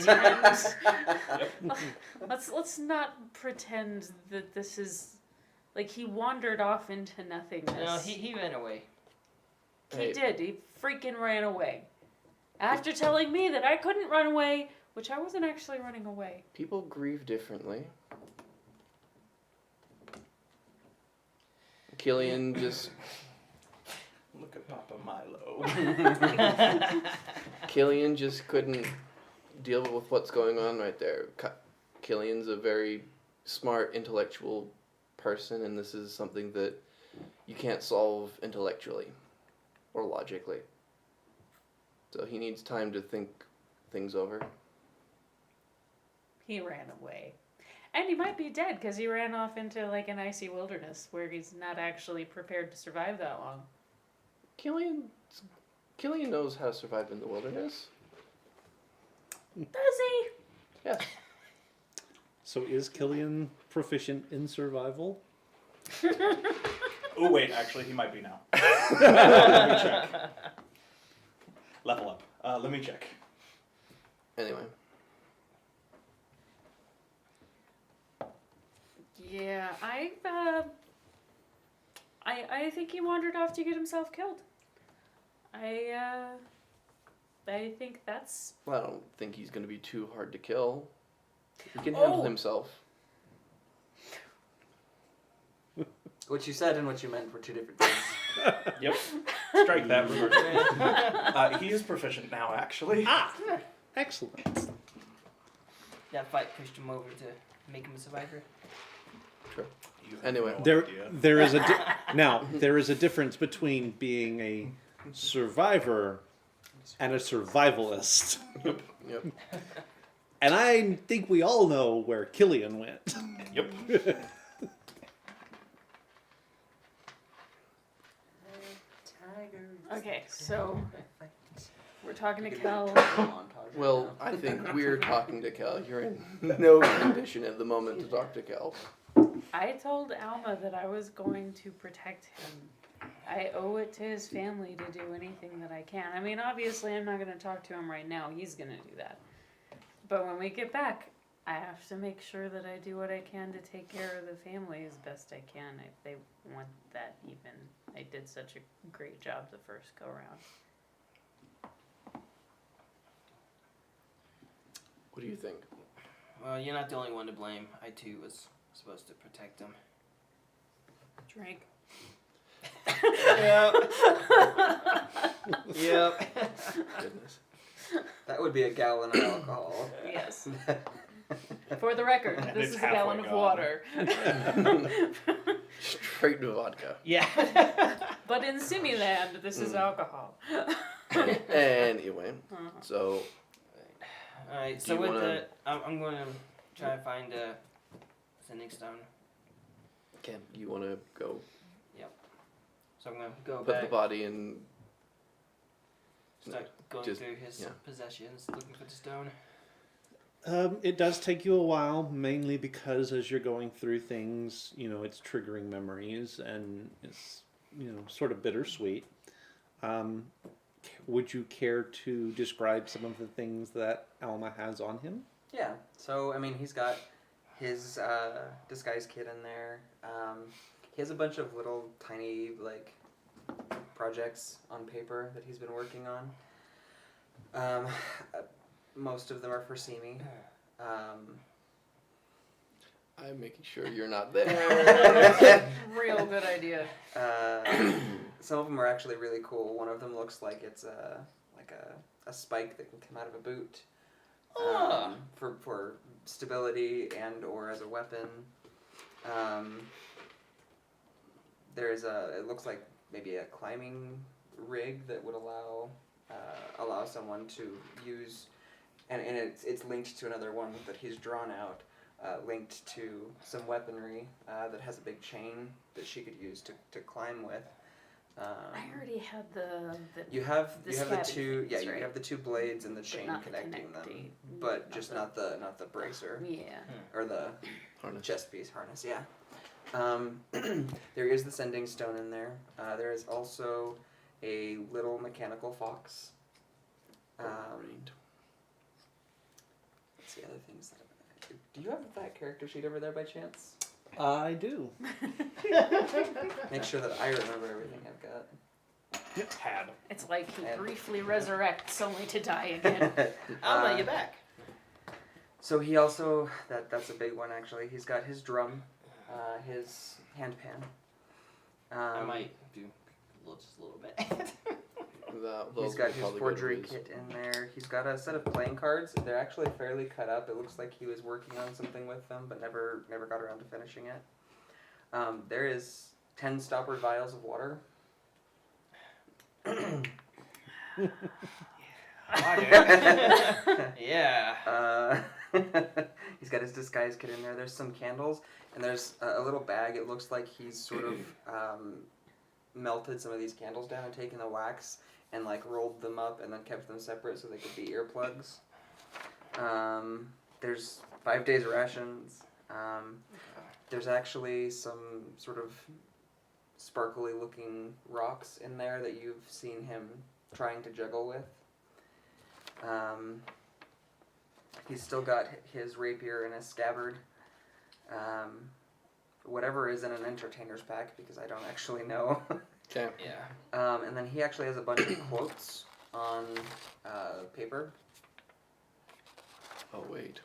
let's not pretend that this is like he wandered off into nothingness. No, he ran away. He Hey. did. He freaking ran away. After telling me that I couldn't run away, which I wasn't actually running away. People grieve differently. Killian just Look at Papa Milo. Killian just couldn't deal with what's going on right there. Killian's a very smart, intellectual person, and this is something that you can't solve intellectually or logically. So he needs time to think things over. He ran away. And he might be dead because he ran off into like an icy wilderness where he's not actually prepared to survive that long. Killian knows how to survive in the wilderness. Does he? Yes. So is Killian proficient in survival? Oh wait, actually he might be now. Let me check. Level up. Let me check. Anyway. Yeah, I think he wandered off to get himself killed. I think that's. Well, I don't think he's going to be too hard to kill. He can handle Oh. himself. What you said and what you meant were two different things. Yep. Strike that. Reverse. He is proficient now, actually. Excellent. That fight pushed him over to make him a survivor. Sure. You have Anyway. no There, idea. there is now there is a difference between being a survivor and a survivalist, Yep. and I think we all know where Killian went. Yep. Okay, so we're talking to Kel. Well, I think we're talking to Cal. You're in no condition at the moment to talk to Cal. I told Alma that I was going to protect him. I owe it to his family to do anything that I can. I mean, obviously, I'm not going to talk to him right now. He's going to do that. But when we get back, I have to make sure that I do what I can to take care of the family as best I can if they want that even. I did such a great job the first go round. What do you think? Well, you're not the only one to blame. I too was supposed to protect him. Drink. Yep. Yep. Goodness. That would be a gallon of alcohol. Yes. For the record, And this it's is a gallon of halfway water. Straight to vodka. Yeah. But in Similand, this is alcohol. Anyway, so Alright, Do so you with wanna- the... I'm going to try to find a sending stone. Ken, you want to go So I'm going to go put back, the body in? start going just- through his yeah. possessions, looking for the stone. It does take you a while, mainly because as you're going through things, it's triggering memories and it's, sort of bittersweet. Would you care to describe some of the things that Alma has on him? Yeah. So I mean, he's got his disguise kit in there. He has a bunch of little tiny projects on paper that he's been working on. Most of them are for Simi. I'm making sure you're not there. Real good idea. Some of them are actually really cool. One of them looks like it's a spike that can come out of a boot for stability and or as a weapon. It looks like maybe a climbing rig that would allow someone to use, and it's linked to another one that he's drawn out. Linked to some weaponry that has a big chain that she could use to climb with. I already had the You have the the scabby two things, you right? have the two blades and the chain not the connecting them, connecting- but not just the- not the bracer yeah. or the Harness. chest piece harness. Yeah. There is the sending stone in there. There is also a little mechanical fox. Great. What's the other things that do you have that character sheet over there by chance? I do. Make sure that I remember everything I've got. Had. It's like he And- briefly resurrects only to die again. I'll let you back. So he also that's a big one actually. He's got his drum, his handpan. I might do just a little bit. He's got his forgery kit in there. He's got a set of playing cards. They're actually fairly cut up. It looks like he was working on something with them, but never got around to finishing it. There is 10 stoppered vials of water. Yeah. He's got his disguise kit in there. There's some candles, and there's a little bag. It looks like he's sort of melted some of these candles down and taken the wax and like rolled them up and then kept them separate so they could be earplugs. There's 5 days rations. There's actually some sort of sparkly looking rocks in there that you've seen him trying to juggle with. He's still got his rapier in a scabbard. Whatever is in an entertainer's pack, because I don't actually know. Okay. Yeah. And then he actually has a bunch of quotes on paper. Oh wait.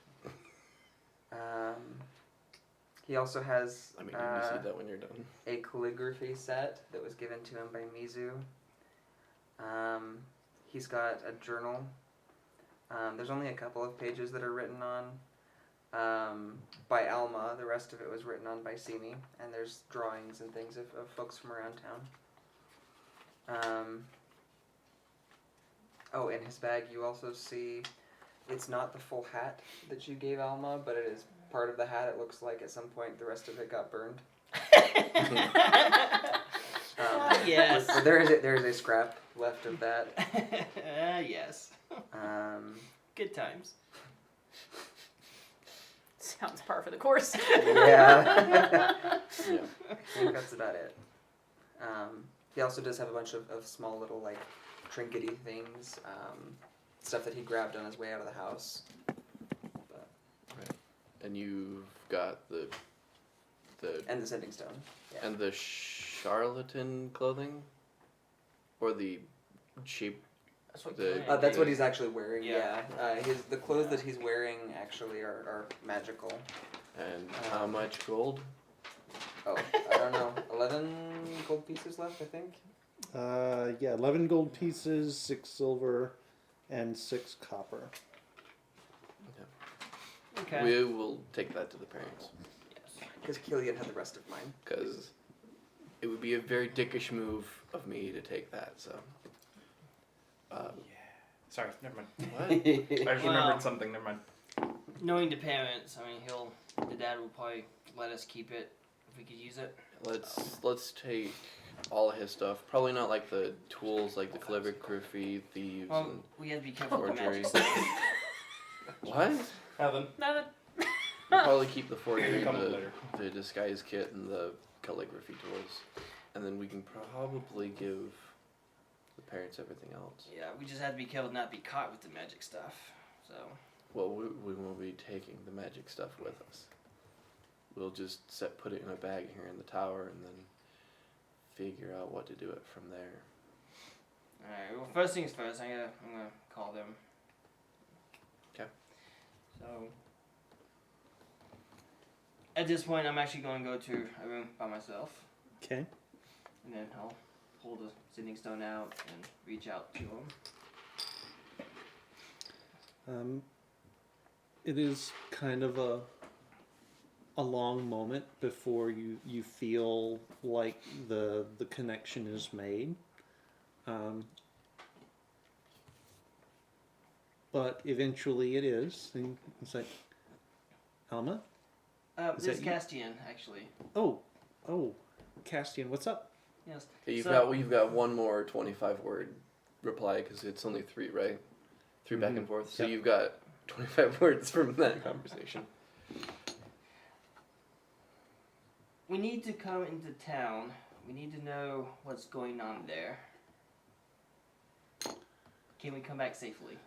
He also has I mean, you can see that when you're done. a calligraphy set that was given to him by Mizu. He's got a journal. There's only a couple of pages that are written on by Alma. The rest of it was written on by Simi. And there's drawings and things of folks from around town. Oh, in his bag you also see, it's not the full hat that you gave Alma, but it is part of the hat. It looks like at some point the rest of it got burned. Yes. But there is a scrap left of that. Yes. Good times. Sounds par for the course. Yeah. Yeah. I think that's about it. He also does have a bunch of small little like trinkety things, stuff that he grabbed on his way out of the house. But, And you've got the and the sending stone. Yeah. and the charlatan clothing, or the cheap. That's what. The- Killian That's what did. he's actually wearing. Yeah. The clothes that he's wearing actually are magical. And how much gold? Oh, I don't know. 11 gold pieces left, I think. Yeah, 11 gold pieces, 6 silver, and 6 copper. Okay. We will take that to the parents, Yes. Because Killian had the rest of mine. because it would be a very dickish move of me to take that. So. Sorry, never mind. What? I just Well- remembered something. Never mind. Knowing the parents, I mean, the dad will probably let us keep it if we could use it. Let's take all of his stuff. Probably not like the tools, like the calligraphy, thieves, Well, and we have to be careful with the forgery. magic stuff. What? Heaven. Nothing. We'll probably keep the forgery, Come later. the disguise kit, and the calligraphy tools, and then we can probably give the parents everything else. Yeah, we just have to be careful not to be caught with the magic stuff. So. Well, we won't be taking the magic stuff with us. We'll just put it in a bag here in the tower, and then figure out what to do it from there. Alright, well, first things first, I'm gonna call them. Okay. So, at this point, I'm actually going to go to a room by myself, Okay. and then I'll pull the sending stone out and reach out to them. It is kind of a long moment before you feel like the connection is made. But eventually it is. And it's like, Alma? Is This is that you? Castian, actually. Oh, Castian, what's up? Yes. Okay, So- you've got one more 25-word reply because it's only 3, right? 3 back and forth. So Yep. you've got 25 words from that conversation. We need to come into town. We need to know what's going on there. can we come back safely?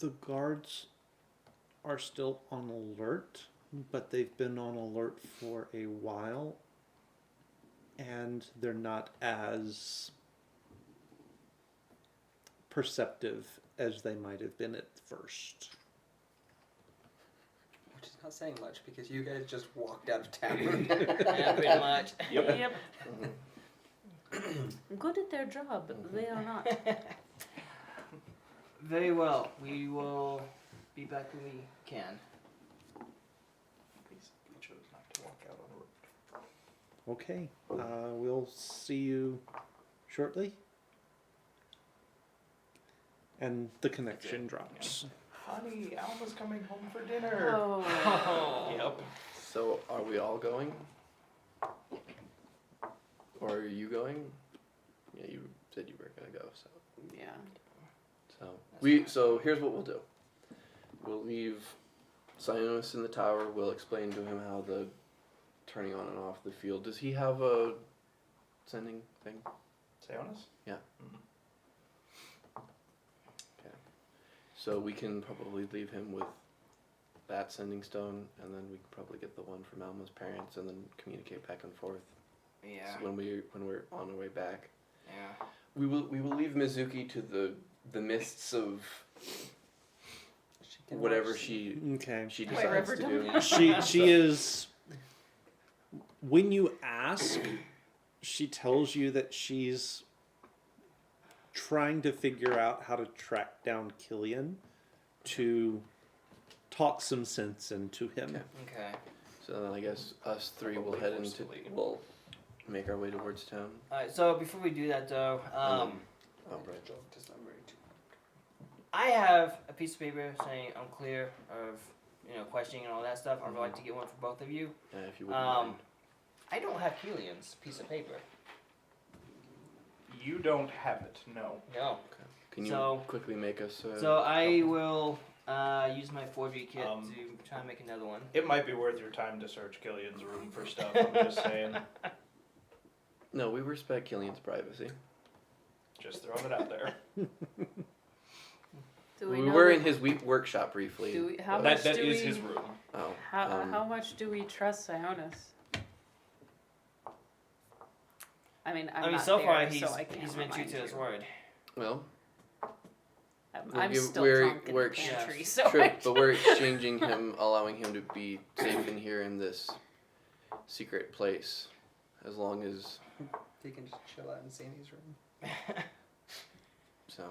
The guards are still on alert, but they've been on alert for a while, and they're not as perceptive as they might have been at first. Which is not saying much because you guys just walked out of town. Yeah, pretty much. Yep. Good at their job, but they are not. Very well. We will be back when we can. We chose not to walk out on the road. Okay, we'll see you shortly. And the connection drops. Honey, Alma's coming home for dinner. Oh. Yep. So, are we all going? Or are you going? Yeah, you said you were gonna go, so. Yeah. So here's what we'll do. We'll leave Sionis in the tower. We'll explain to him how the turning on and off the field. Does he have a sending thing? Sionis? Yeah. Mhm. Okay. So we can probably leave him with that sending stone, and then we can probably get the one from Alma's parents, and then communicate back and forth. Yeah. So when we're on our way back. Yeah. We will leave Mizuki to the mists of She can whatever watch she Okay. decides Wherever to done. do. She is. When you ask, she tells you that she's trying to figure out how to track down Killian to talk some sense into him. Okay. Okay. So then I guess us three will Probably head forced into. to leave. We'll make our way towards town. Alright, so before we do that though, Oh, right. I have a piece of paper saying I'm clear of, questioning and all that stuff. I would like to get one for both of you. Yeah, if you wouldn't Um, mind. I don't have Killian's piece of paper. You don't have it, no. No. Can you so- quickly make us? So I copy? will use my forgery kit Um, to try and make another one. It might be worth your time to search Killian's room for stuff, I'm just saying. No, we respect Killian's privacy. Just throwing it out there. Do We know were that- in his workshop briefly. Do we, how but- much That do is we, his room. Oh. how much do we trust Sionis? I mean, I'm I mean, not so there, far he's so I can't he's been true remind to his you. word. Well, I'm We're- still we're- drunk in we're- the Yeah. pantry, so true, I but we're exchanging him, allowing him to be safe in here in this secret place, as long as He can just chill out in Sandy's room. so.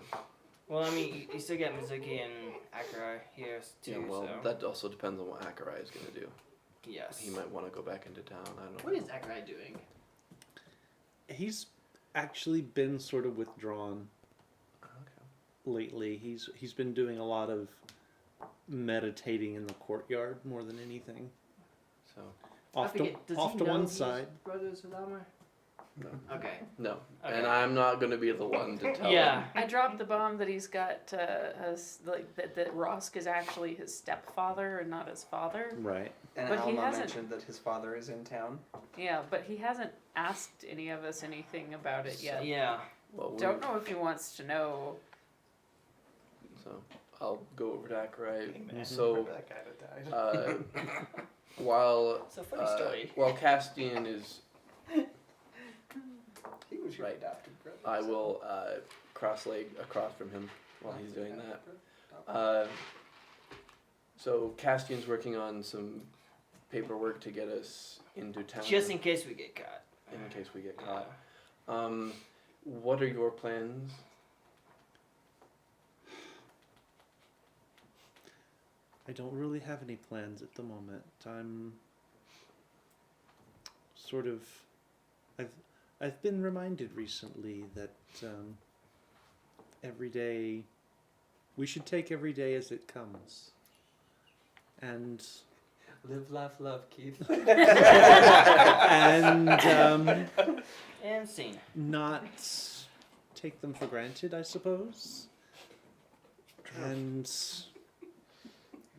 Well, I mean, you still got Mizuki and Akira here too. Yeah, well, so that also depends on what Akarai is gonna do. yes. He might want to go back into town. I don't know. What is Akira doing? He's actually been sort of withdrawn Okay. lately. He's been doing a lot of meditating in the courtyard more than anything. So Off I forget, to does off he to know one he's side. brothers with Alma? no, Okay. no, Okay. and I'm not gonna be the one to tell Yeah. him. I dropped the bomb that he's got that Rosk is actually his stepfather and not his father. Right. And But he Alma hasn't- mentioned that his father is in town. Yeah, but he hasn't asked any of us anything about it yet. Yeah. Well, Don't know if he wants to know. So I'll go over to Akarai. Hey, man, So, remember that guy that died? while So funny story. while Castian is, He was your Right. adopted brother. I so- will cross-leg across from him while he's doing that. So Castian's working on some paperwork to get us into town. Just in case we get caught. in case we get Yeah. caught. What are your plans? I don't really have any plans at the moment. I'm sort of I've been reminded recently that every day we should take every day as it comes. And Live, laugh, love, Keith. and And scene. not take them for granted, I suppose. And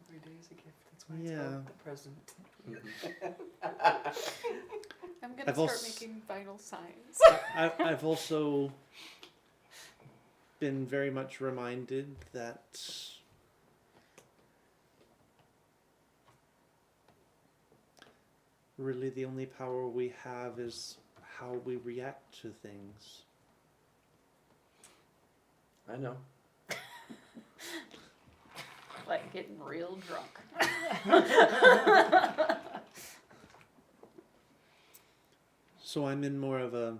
Every day is a gift. That's why Yeah. it's called the present. I'm gonna I've start als- making vital signs. I've also been very much reminded that really the only power we have is how we react to things. I know. Like getting real drunk. So I'm in more of a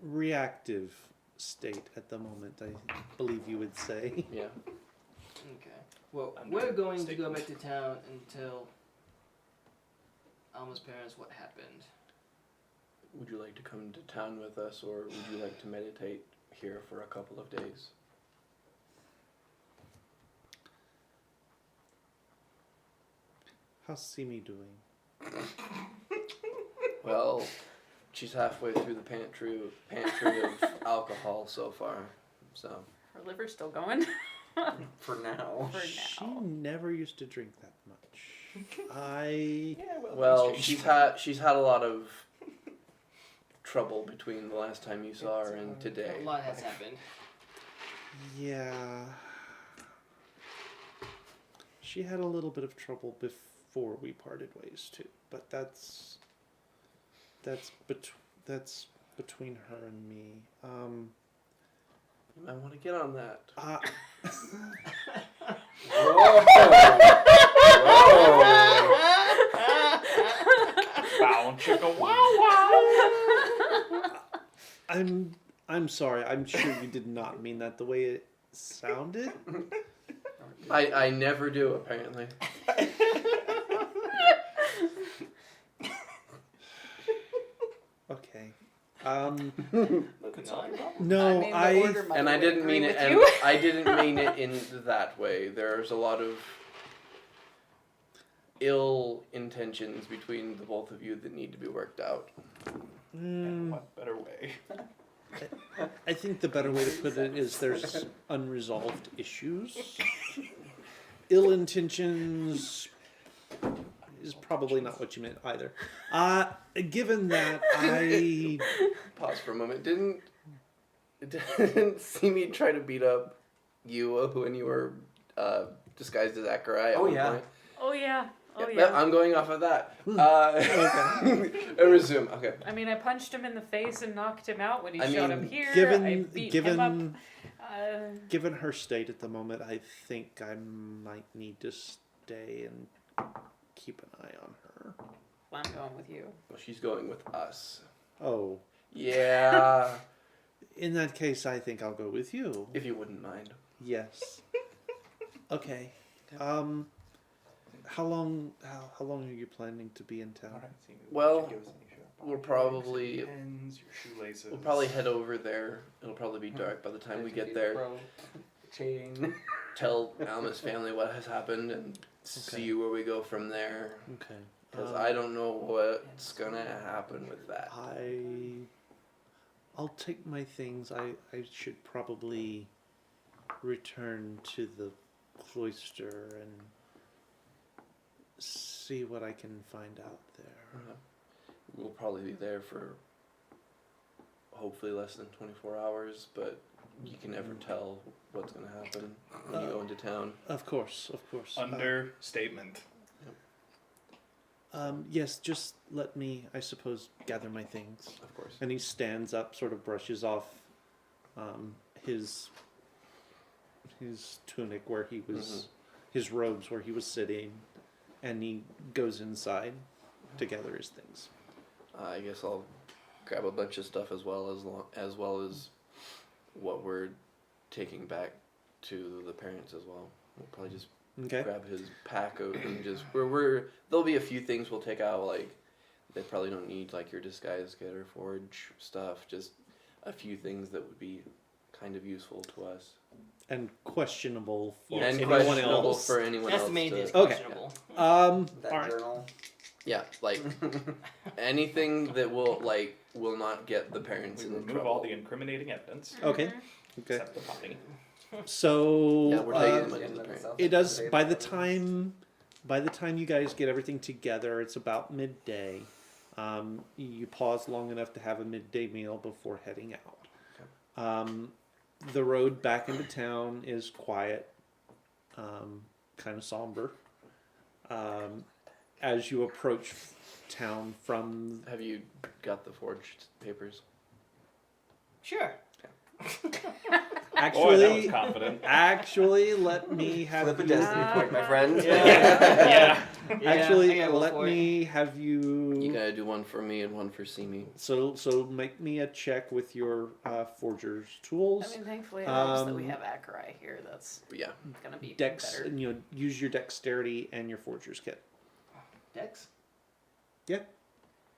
reactive state at the moment, I believe you would say. Yeah. Okay. Well, Under we're going to go statement. back to town and tell Alma's parents what happened. Would you like to come to town with us, or would you like to meditate here for a couple of days? How's Simi doing? Well, she's halfway through the pantry of alcohol so far, so. Her liver's still going. For now. For She now. never used to drink that much. I Well, she's had a lot of trouble between the last time you saw her and today. A lot has happened. yeah. She had a little bit of trouble before we parted ways too, but that's between her and me. You might want to get on that. Whoa! Wow, chicka, wow, wow. I'm sorry. I'm sure you did not mean that the way it sounded. I never do, apparently. Okay. It's all right. No, I mean, the order mother And I would didn't agree mean it. with And you. I didn't mean it in that way. There's a lot of ill intentions between the both of you that need to be worked out. And what better way? I think the better way to put it is there's unresolved issues. Ill intentions is probably not what you meant either. Given that I Pause for a moment. Didn't see me try to beat up you when you were disguised as Acharai at Oh, one yeah. point? Oh yeah. Oh Yeah, yeah. I'm going off of that. Okay. Resume. Okay. I mean, I punched him in the face and knocked him out when he I shot mean, him here. I given beat him up. given given her state at the moment, I think I might need to stay and keep an eye on her. I'm going with you. Well, she's going with us. Oh, Yeah. in that case, I think I'll go with you. If you wouldn't mind. Yes. Okay. How long are you planning to be in town? All right. Well, we'll probably- Pens, your shoelaces. We'll probably head over there. It'll probably be dark by the time we get there. Chain. Tell Alma's family what has happened and see where we go from there. Okay. Because I don't know what's gonna happen with that. I'll take my things. I should probably return to the cloister and see what I can find out there. We'll probably be there for hopefully less than 24 hours, but you can never tell what's gonna happen when you go into town. Of course. Understatement. Yes, just let me, I suppose, gather my things. Of course. And he stands up, sort of brushes off his tunic where he was, his robes where he was sitting, and he goes inside to gather his things. I guess I'll grab a bunch of stuff as well as what we're taking back to the parents as well. We'll probably just Okay. grab his pack of and just we're there'll be a few things we'll take out, like they probably don't need like your disguise kit or forge stuff, just a few things that would be kind of useful to us. And questionable for And anyone questionable else. for anyone That's else. the main thing. It's to, Okay. questionable. That Alright. journal. yeah, like anything that will not get the parents We in remove trouble. all the incriminating evidence, Okay. Okay. except the potty. So Yeah, we're taking the It's money in to the and of train. itself, it does. it's By the saved. time you guys get everything together, it's about midday. You pause long enough to have a midday meal before heading out. The road back into town is quiet, kind of somber. As you approach town from Have you got the forged papers? Sure. Boy, that was actually, confident. let me have Flip a you. destiny point, my friend. Yeah. Actually, I gotta go let for it. me have you. You gotta do one for me and one for Simi. So make me a check with your forger's I tools. mean, thankfully, it helps that we Um, have Akrai here. That's Yeah. gonna be Dex, better. and use your dexterity and your forger's kit. Dex?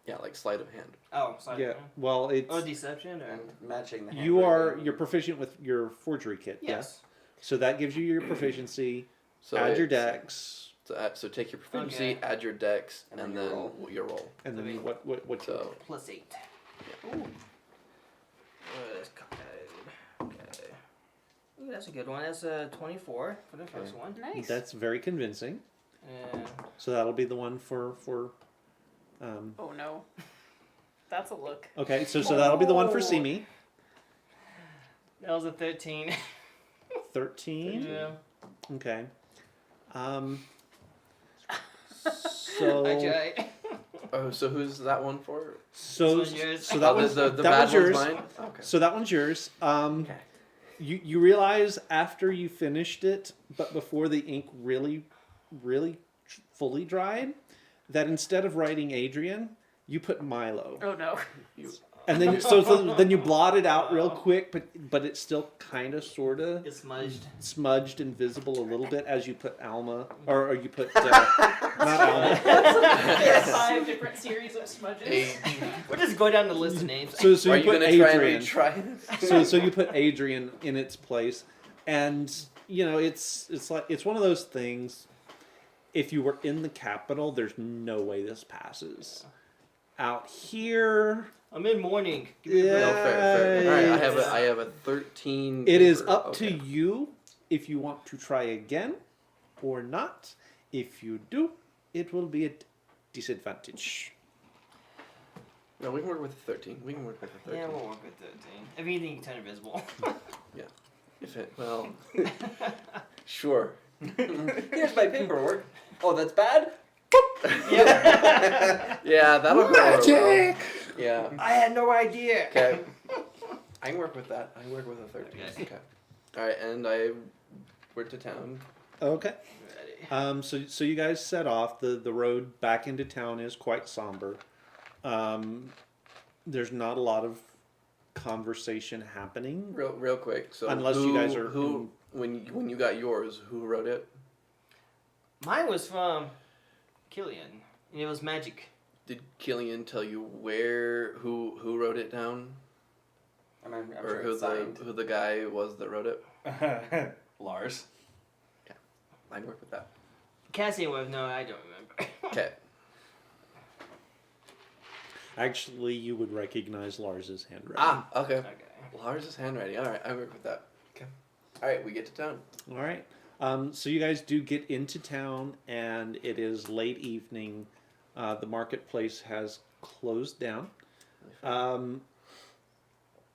Yeah, like sleight of hand. Oh, sorry. Yeah. Well, it's Oh, deception or? And matching the you're proficient with your forgery kit. Yes. Yeah. So that gives you your proficiency. So add your it's- dex, So take your proficiency, Okay. add your dex, And and then then your your roll. and then Okay. what you So +8. Yeah. Ooh. Oh, that's good. Okay. Ooh, that's a good one. That's a 24 for the first one. Nice. That's very convincing. And So that'll be the one for. Oh no, that's a look. Okay, so that'll be the one for Oh. Simi. that was a 13. 13. Yeah. Okay. So I tried. oh, so who's that one for? so This one's yours. so that Oh, one's the that bad one's yours. one's mine. Okay. So that one's yours. Okay. You realize after you finished it, but before the ink really fully dried, that instead of writing Adrian, you put Milo, Oh no. and then then you blot it out real quick, but it's still kind of sorta It's smudged. smudged and visible a little bit as you put Alma or you put not Alma. 5 different series of smudges. Age. We're just going down the list of names. So Are you you put gonna try and Adrian. retry it? So you put Adrian in its place, and it's like it's one of those things. If you were in the capital, there's no way this passes. Out here, I'm in mourning. Give me a Yeah. break. No, fair. All right, It's- I have a 13. it is paper. up Okay. to you if you want to try again or not. If you do, it will be a disadvantage. No, we can work with the 13. We can work with the 13. Yeah, we'll work with 13. If anything, you can turn invisible. If it, well, sure. Here's my paperwork. Oh, that's bad? Yeah, that'll go over well. Yeah. I had no idea. Okay. I can work with that. I can work with a 13. Okay. Okay. All right, and I went to town. Okay. Ready. So you guys set off. The road back into town is quite somber. There's not a lot of conversation happening. Real quick. So Unless you guys are who when you got yours, who wrote it? Mine was from Killian. And it was magic. Did Killian tell you who wrote it down, I'm or sure who it's signed. the guy was that wrote it? Lars. I'd work with that. Cassian would have known. I don't remember. Okay. Actually, you would recognize Lars's handwriting. Ah, okay. Okay. Lars's handwriting. All right, I work with that. Okay. All right, we get to town. All right. So you guys do get into town, and it is late evening. The marketplace has closed down.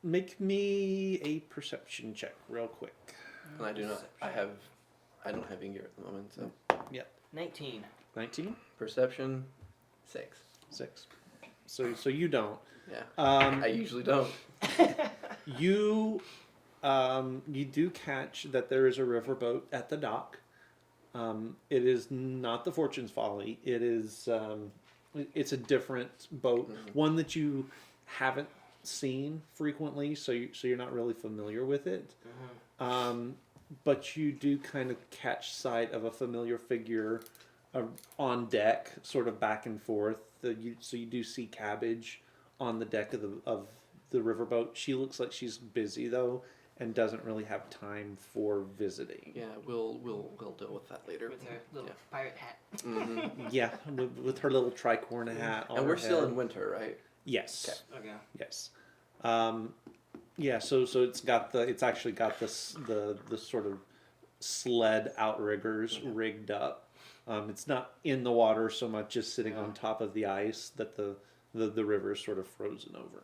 Make me a perception check, real quick. And I do not. I don't have Inger at the moment. So 19. 19, perception, 6. 6. So you don't. Yeah. Um, I usually don't. You do catch that there is a riverboat at the dock. It is not the Fortune's Folly. It is it's a different boat, one that you haven't seen frequently, so you're not really familiar with it. But you do kind of catch sight of a familiar figure on deck, sort of back and forth. So you do see Cabbage on the deck of the riverboat. She looks like she's busy though, and doesn't really have time for visiting. Yeah, we'll deal with that later. With her little Yeah. pirate hat. Mm-hmm. Yeah, with her little tricorn hat on And her we're still head. in winter, right? Yes. Okay. Yes. Yeah, so it's actually got the sort of sled outriggers rigged up. It's not in the water so much as sitting on top of the ice that the river is sort of frozen over.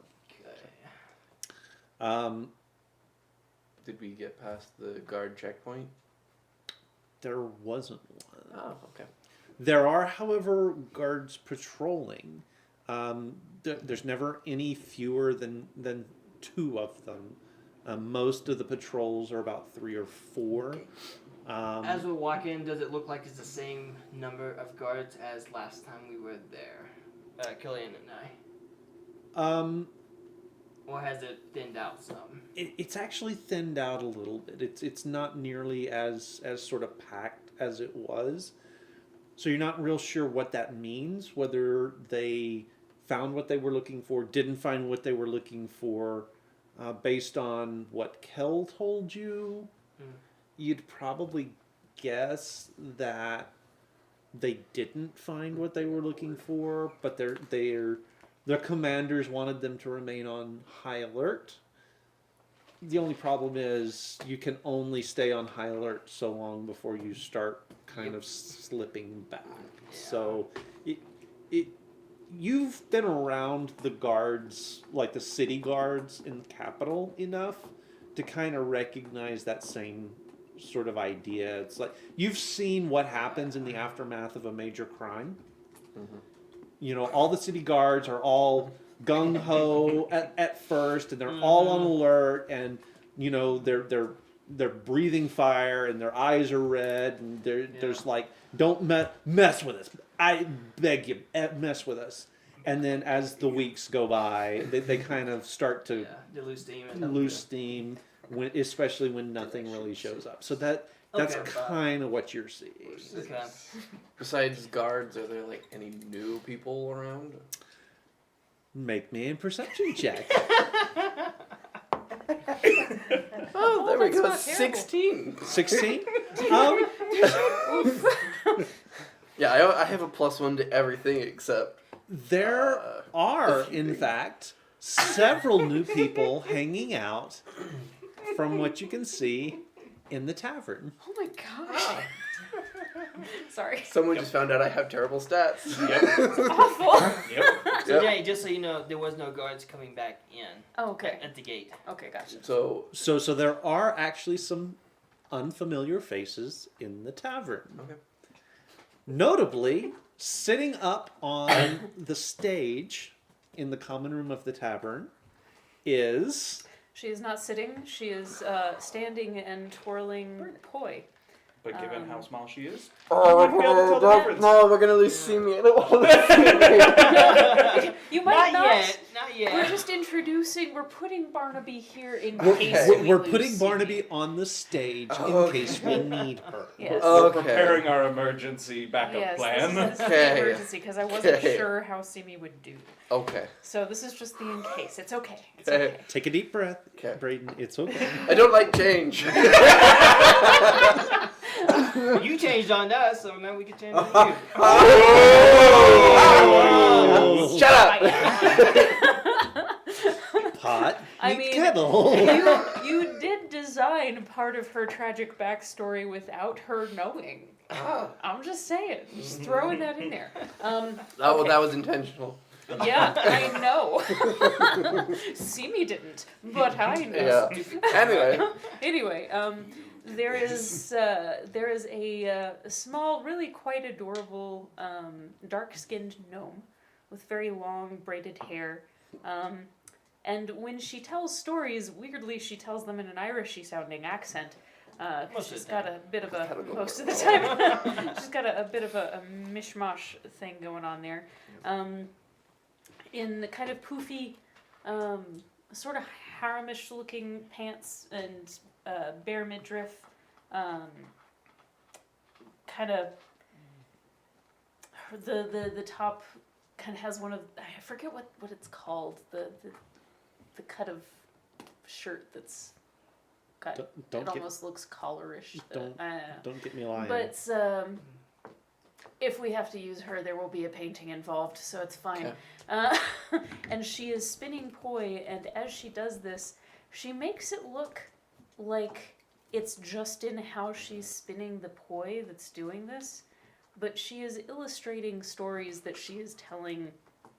Okay. Did we get past the guard checkpoint? There wasn't one. Oh, okay. There are, however, guards patrolling. There's never any fewer than 2 of them. Most of the patrols are about 3 or 4. As we walk in, does it look like it's the same number of guards as last time we were there? Killian and I. Or has it thinned out some? It's actually thinned out a little bit. It's not nearly as sort of packed as it was. So you're not real sure what that means, whether they found what they were looking for, didn't find what they were looking for. Based on what Kel told you, you'd probably guess that they didn't find what they were looking for, but their commanders wanted them to remain on high alert. The only problem is you can only stay on high alert so long before you start kind of slipping back. Yeah. So you've been around the guards, like the city guards in the capital, enough to kind of recognize that same sort of idea. It's like you've seen what happens in the aftermath of a major crime. Mm-hmm. You know, all the city guards are all gung-ho at first, and they're all on alert, and you know they're breathing fire, and their eyes are red, and there's like, don't mess with us. I beg you, mess with us. And then as the weeks go by, they kind of start to they lose steam. lose steam, especially when nothing really shows up. So that's kind of what you're seeing. Okay. Besides guards, are there like any new people around? Make me a perception check. Oh, there we that's go. not terrible. 16. 16? Yeah, I have a +1 to everything except. There are, in fact, several new people hanging out, from what you can see, in the tavern. Oh my gosh. Sorry. Someone just found out I have terrible stats. Awful. Yep. So Yep. Jenny, just so you know, there was no guards coming back in Oh, okay. at the gate. Okay, gotcha. So, So there are actually some unfamiliar faces in the tavern. okay. Notably, sitting up on the stage in the common room of the tavern is... She is not sitting. She is standing and twirling poi. But given how small she is, Oh, might be able to tell the difference. no, we're gonna lose Simi. I don't want to see me. You might not. Not yet. We're just introducing. We're putting Barnaby here in Okay. case We're lose putting Simi. Barnaby on the stage Okay. in case we need her. Yes. Oh. we're Okay. preparing our emergency backup Yes, plan. This is the Okay. emergency because I wasn't Okay. sure how Simi would do. Okay. So this is just the in case. It's okay. It's Okay. okay. Take a deep breath, Okay. Braden. It's okay. I don't like change. You changed on us, so now we can change on you. Oh. Shut up. Pot, I meet mean, kettle. You did design part of her tragic backstory without her knowing. I'm just saying, just throwing that in there. Oh, Okay. that was intentional. Yeah, I know. Simi didn't, but I know. Yeah. Anyway. Anyway, there is a small, really quite adorable, dark-skinned gnome with very long braided hair. And when she tells stories, weirdly, she tells them in an Irishy-sounding accent. Most of She's the got a bit of a most of the time. She's got a bit of a mishmash thing going on there. In the kind of poofy, sort of haremish-looking pants and bare midriff, kind of the top kind of has one of, I forget what it's called, the cut of shirt that's got, Don't it get- almost looks collarish. Don't- I don't know. Don't get me lying. But if we have to use her, there will be a painting involved, so it's fine. Okay. And she is spinning poi, and as she does this, she makes it look like it's just in how she's spinning the poi that's doing this, but she is illustrating stories that she is telling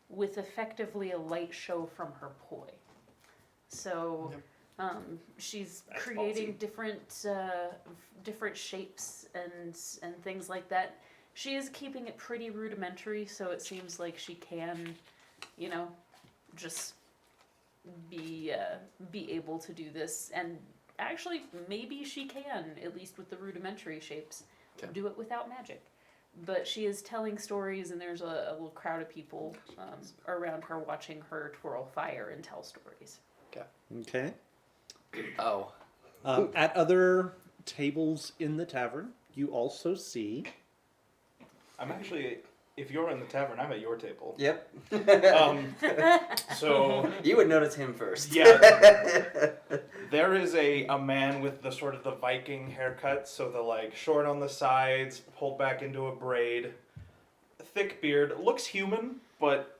with effectively a light show from her poi. So she's That's creating ballsy. different shapes and things like that. She is keeping it pretty rudimentary, so it seems like she can, just be able to do this. And actually, maybe she can, at least with the rudimentary shapes, Okay. do it without magic. But she is telling stories, and there's a little crowd of people around her watching her twirl fire and tell stories. Okay. Oh. At other tables in the tavern, you also see. I'm actually, if you're in the tavern, I'm at your table. Yep. So You would notice him first. yeah, there is a man with the sort of the Viking haircut, so the like short on the sides, pulled back into a braid, thick beard, looks human, but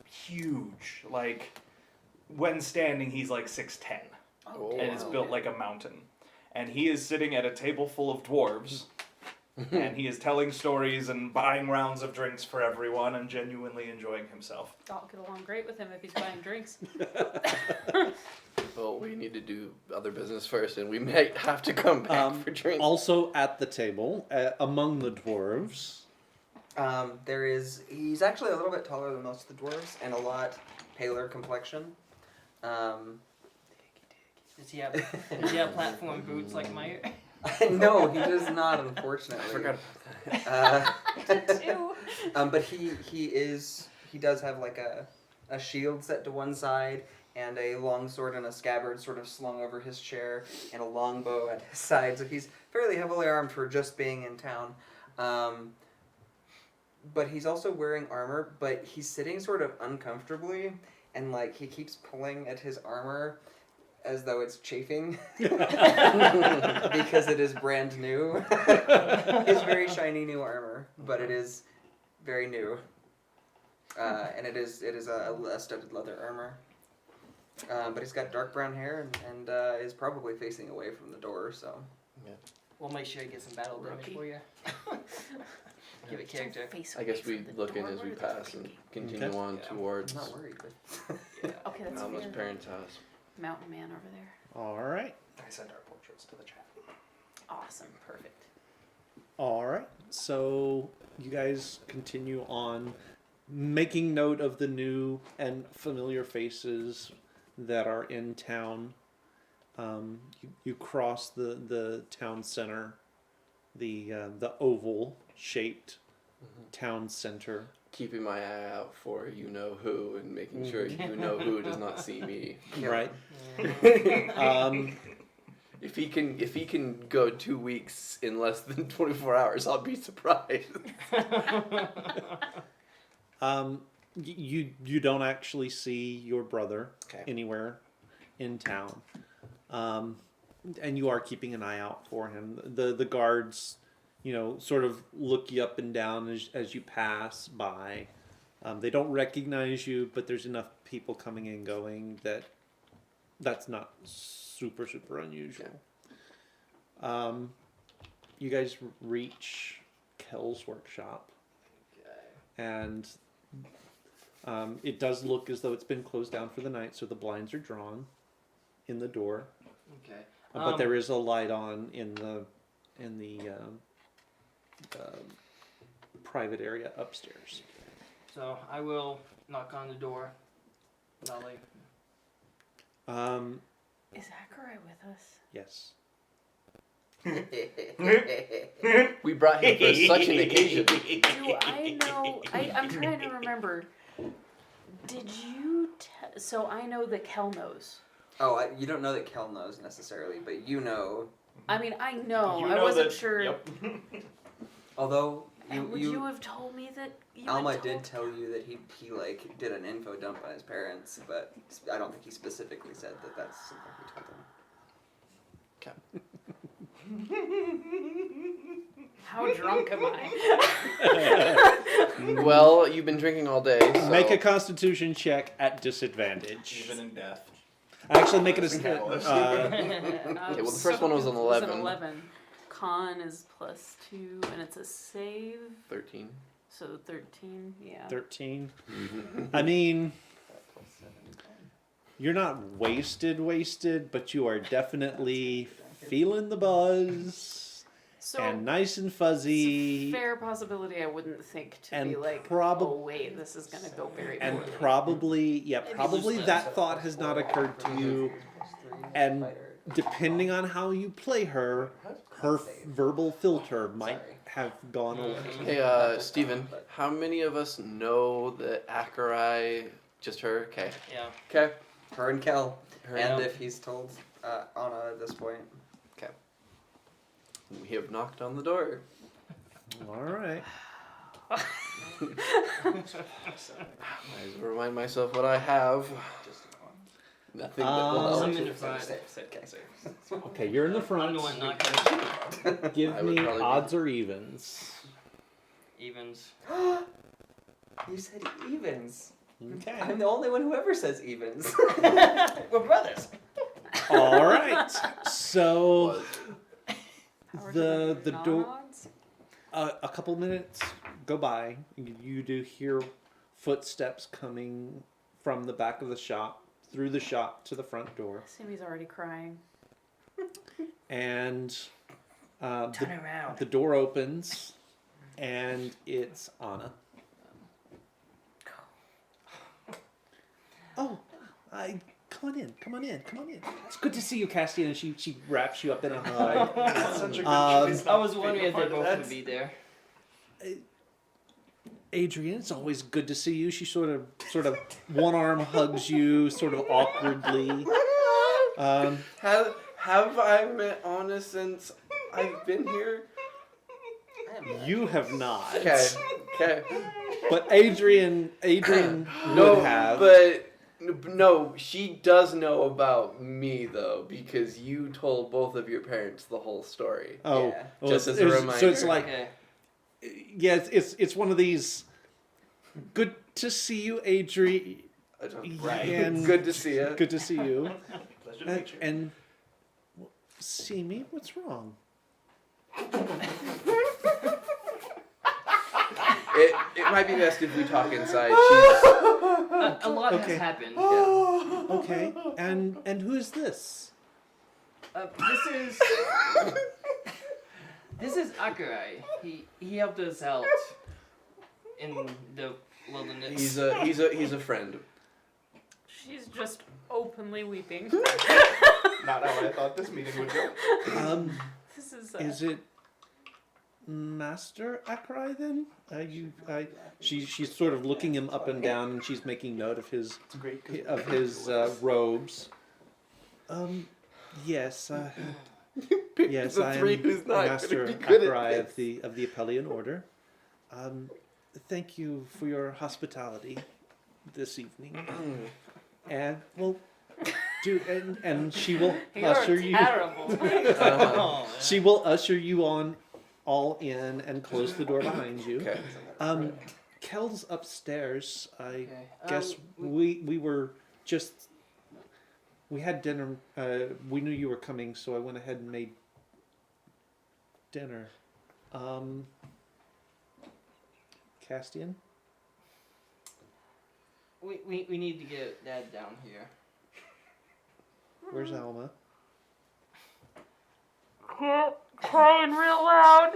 huge. Like when standing, he's like 6'10", Oh, and is wow. built like a mountain. And he is sitting at a table full of dwarves. And he is telling stories and buying rounds of drinks for everyone and genuinely enjoying himself. I'll get along great with him if he's buying drinks. Well, we need to do other business first, and we might have to come back for drinks. Also at the table, among the dwarves. He's actually a little bit taller than most of the dwarves and a lot paler complexion. Does he have platform boots like my? No, he does not, unfortunately. I forgot about that. Ew. But he does have like a shield set to one side and a long sword and a scabbard sort of slung over his chair and a long bow at his side. So he's fairly heavily armed for just being in town. But he's also wearing armor, but he's sitting sort of uncomfortably and like he keeps pulling at his armor as though it's chafing because it is brand new. It's very shiny new armor, but it is very new, and it is a studded leather armor. But he's got dark brown hair and is probably facing away from the door. So We'll make sure he gets some battle damage Rookie. for you. Give it character. Face I away guess we from the look in door as we where the pass and drinking. continue Okay. on Yeah. towards I'm not worried. But Okay, that's Alma's fair. parents' house. Mountain man over there. All right. I sent our portraits to the chat. Awesome, perfect. All right. So you guys continue on making note of the new and familiar faces that are in town. You cross the town center, the oval shaped town center. Keeping my eye out for you know who and making sure you know who does not see me. Right. If he can go 2 weeks in less than 24 hours, I'll be surprised. You don't actually see your brother Okay. anywhere in town, and you are keeping an eye out for him. The guards, sort of look you up and down as you pass by. They don't recognize you, but there's enough people coming and going that's not super unusual. You guys reach Kel's workshop, and it does look as though it's been closed down for the night, so the blinds are drawn in the door. Okay. But there is a light on in the private area upstairs. So I will knock on the door. Dolly. Is Acharai with us? Yes. We brought him for such an occasion. Do I know? I'm trying to remember. Did you? So I know that Kel knows. Oh, you don't know that Kel knows necessarily, but you know. I mean, I know. You I know wasn't that- sure. Yep. Although Would you have told me that? You Alma had did told tell you that he like did an info dump on his parents, but I don't think he specifically said that that's something he told them. How drunk am I? Well, you've been drinking all day. So. Make a Constitution check at disadvantage. Even in death. Actually, make it Callous. Okay, well, the first one was an 11. 11. Con is +2, and it's a save. 13. So 13, yeah. 13. I mean, you're not wasted, but you are definitely feeling the buzz So and nice and it's a fuzzy. fair possibility I wouldn't think to And be like, probab- oh wait, this is gonna go very And poorly. probably that thought has not occurred to you. And depending on how you play her, her verbal filter might have gone away. Hey, Steven, how many of us know that Akerai, just her? Okay. Yeah. Okay. Her and Kel. Her And and- if he's told Anna at this point. We have knocked on the door. All right. I remind myself what I have. Nothing that will Um, help. I'm in the front. Okay, you're in the I'm front. the one not gonna Give I would me probably be- odds or evens. evens. You said evens. Okay. I'm the only one who ever says evens. We're brothers. All right. So Was. How are the door. non-odds? A couple minutes go by. You do hear footsteps coming from the back of the shop, through the shop to the front door, Sammy's already crying. and Turn around. the door opens, and it's Anna. Oh, come on in. It's good to see you, Castian. And she wraps you up in a hug. That's such a good choice. I was wondering if they Part of both that. would be there. Adrian, it's always good to see you. She sort of one arm hugs you, sort of awkwardly. Have I met Anna since I've been here? You have not. Okay. But Adrian No, would have. but no, she does know about me though, because you told both of your parents the whole story. Oh, Yeah. well, Just as a so reminder. it's like, Okay. yeah, it's one of these. Good to see you, Adrian. Right. And Good to see you. Good to see you. Pleasure to meet you. And see me? What's wrong? It might be best if we talk inside. She's A lot Okay. has happened. yeah. Okay. And who is this? This is Akerai. He helped us out in the wilderness. He's a friend. She's just openly weeping. Not how I thought this meeting would go. This Is it Master Akerai then? She's sort of looking him up and down, and she's making note of his It's great. 'cause robes. Yes. Pick Yes, the I three am who's not Master gonna be good Akerai at of the Apellian Order. Thank you for your hospitality this evening. And well, and she will usher You're you. terrible. Oh, She will usher you on all in and close the door behind you. Okay. Kel's upstairs. I okay. guess we were just. We had dinner. We knew you were coming, so I went ahead and made dinner. Castian? We need to get Dad down here. Where's Alma? Crying real loud.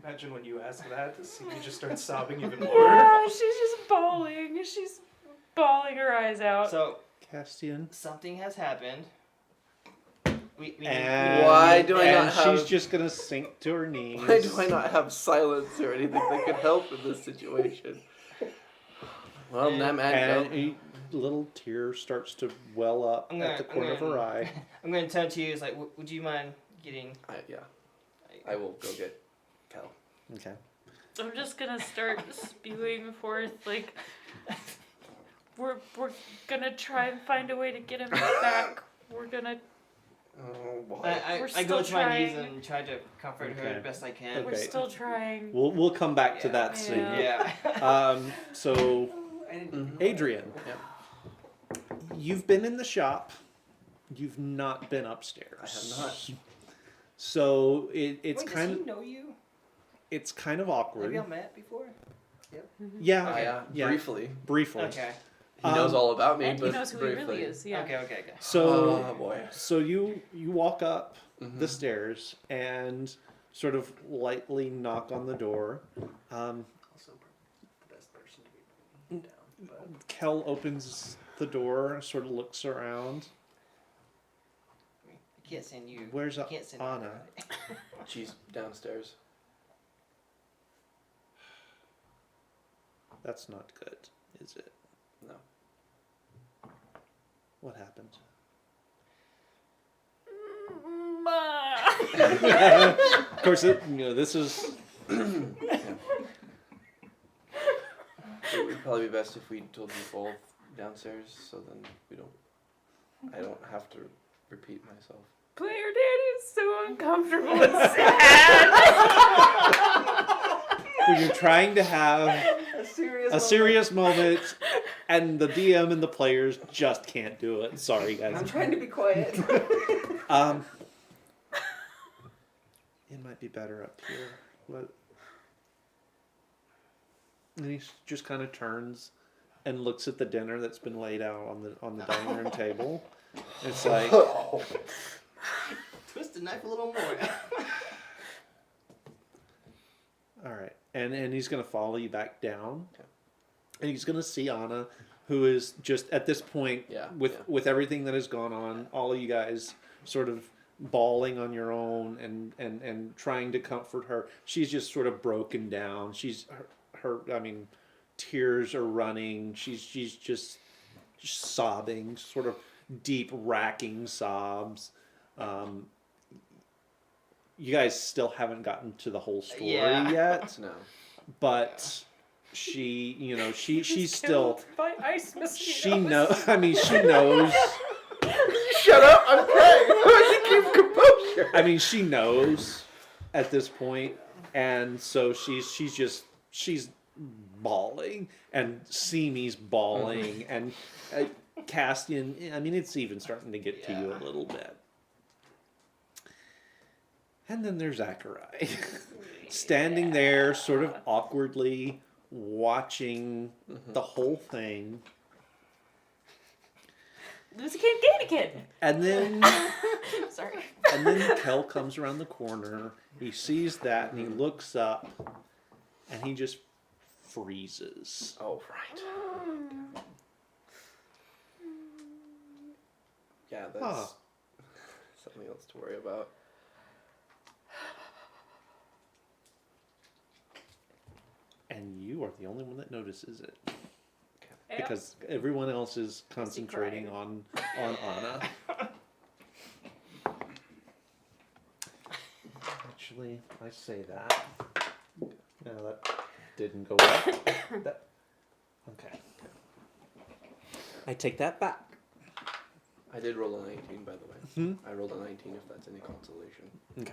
Imagine when you ask that, see you just start sobbing even more. She's just bawling. She's bawling her eyes out. So Castian? something has happened. We need And, Why do I and not have- she's just gonna sink to her knees. Why do I not have silence or anything that could help in this situation? Well, And- that man. And a litle tear starts to well up I'm at the gonna- corner of her eye. I'm going to turn to you. It's like, would you mind getting? I will go get Cal. Okay. I'm just gonna start spewing forth like we're gonna try and find a way to get him back. We're gonna Oh boy. We're I go still to my knees trying. and try to comfort her Okay. the best I can. we're Okay. still trying. We'll come back to Yeah. that scene. Yeah. Yeah. So I didn't. Adrian, You've been in the shop. You've not been upstairs. I have not. So it's Wait, kind does of he know you? it's kind of Have awkward. y'all met before? Yeah, yeah. Briefly. Briefly. Okay. He knows all about me, And but he knows who briefly. he really is. Yeah. Okay. So Oh boy. so you walk up Mhm. the stairs and sort of lightly knock on the door. Also, the best person to be down. But Kel opens the door, sort of looks around. I can't send you. Where's I can't send Anna? She's downstairs. That's not good, is it? No. What happened? Of course, this is It would probably be best if we told you both downstairs, so then I don't have to repeat myself. Player Danny is so uncomfortable and sad. when you're trying to have a serious moment, and the DM and the players just can't do it. Sorry, guys. I'm trying to be quiet. It might be better up here. And he just kind of turns and looks at the dinner that's been laid out on the dining room table. It's like, Twist the knife a little more. all right, and he's gonna follow you back down, Okay. and he's gonna see Anna, who is just at this point with everything that has gone on, all of you guys sort of bawling on your own and trying to comfort her. She's just sort of broken down. She's her I mean, tears are running. She's just sobbing, sort of deep racking sobs. You guys still haven't gotten to the whole story yet, No. but she's still by ice mosquitoes. she knows. I mean, she knows. Shut up! I'm praying. Keep composure. I mean, she knows at this point, and so she's bawling, and Simi's bawling, and Castian. I mean, it's even starting to get to you a little bit. And then there's Zachary, standing there, sort of awkwardly watching the whole thing. Lose a kid, gain a kid. And then Sorry. And then Kel comes around the corner. He sees that and he looks up and he just freezes. Oh, right. Yeah, that's something else to worry about. And you are the only one that notices it. Yep. Because everyone else is concentrating on Anna. Actually, I say that. No, that didn't go well. Okay. I take that back. I did roll a 19, by the way. I rolled a 19, if that's any consolation. Okay.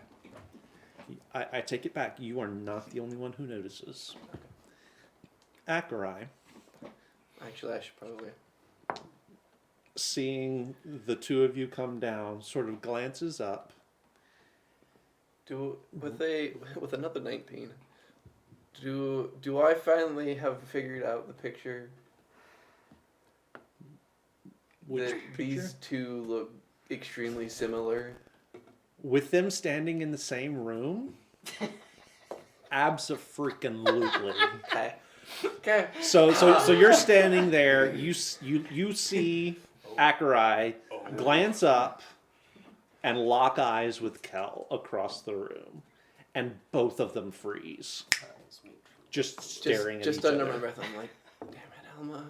I take it back. You are not the only one who notices. Akarai, Actually, I should probably... seeing the two of you come down, sort of glances up. With another 19, do I finally have figured out the picture? Which that these two look extremely similar. With them standing in the same room? Abso-freaking-lutely. Okay. So you're standing there. You see Akarai glance up and lock eyes with Kel across the room, and both of them freeze, just staring Just at each under other. my breath, I'm like, damn it, Alma.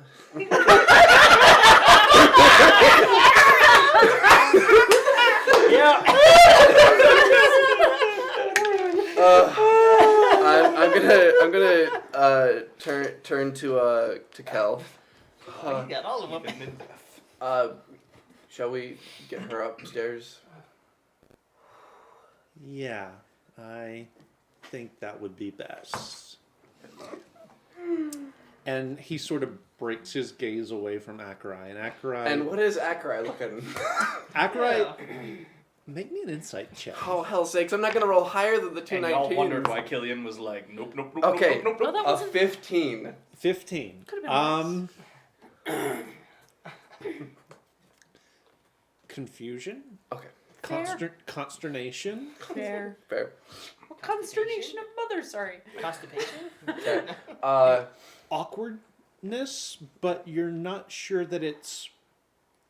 Yeah. I'm gonna turn to Kel. Oh, you got all of them. Shall we get her upstairs? Yeah, I think that would be best. and he sort of breaks his gaze away from Akarai, and Akarai. And what is Akarai looking? Akarai, make me an insight check. Oh, hell's sakes, I'm not going to roll higher than the two And y'all 19s. wondered why Killian was like, nope, nope, nope, Okay. nope, nope, nope, Well, nope. that A wasn't 15. 15. Could've been Confusion. Okay, Fair. Consternation. fair. fair. Consternation of mother. Sorry. Constipation? Okay. Awkwardness, but you're not sure that it's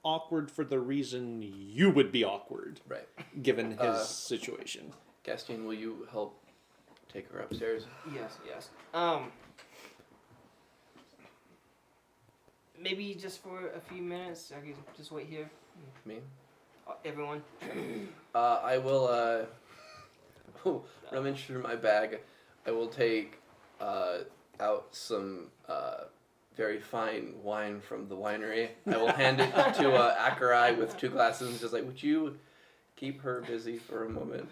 awkward for the reason you would be awkward, Right. given his situation. Gastine, will you help take her upstairs? Yes. Maybe just for a few minutes. I could just wait here. Me? Everyone. I will, rummage through my bag. I will take out some very fine wine from the winery. I will hand it to Akarai with 2 glasses and just like, would you keep her busy for a moment?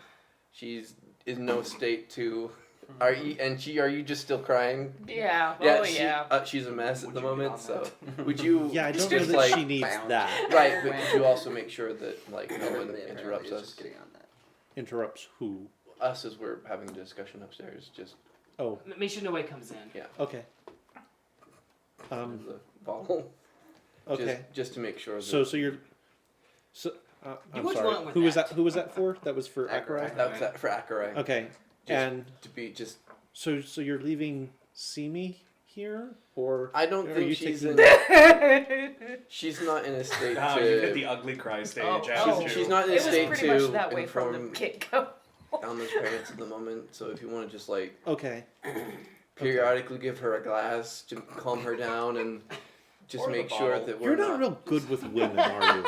She's in no state to... Are you just still crying? Yeah. Yeah, Oh she- yeah. she's a mess at Would the you get moment, on so that? would you Yeah, I don't just know that like she needs bound. that. right, but could you also make sure that like no one Everybody apparently interrupts is us? just getting on that. Interrupts who? Us as we're having a discussion upstairs, just Oh, Make sure nobody comes in. okay. Um, the bottle. okay. Just to make sure that So you're. So I'm which sorry. one was Who was that? that? Who was that for? That was for Akarai. Akarai. that was that for Akarai. Okay. Just And to be just so you're leaving Simi here, or I don't are think you she's taking- in she's not in a state Now you hit to the ugly cry stage. Oh, haven't you? she's not in a It was state pretty to much that way from inform the get-go. Alma's parents at the moment, so if you want to just like Okay. periodically give her a glass to calm her down and just Or the make sure bottle. that You're we're not real good with women, are you?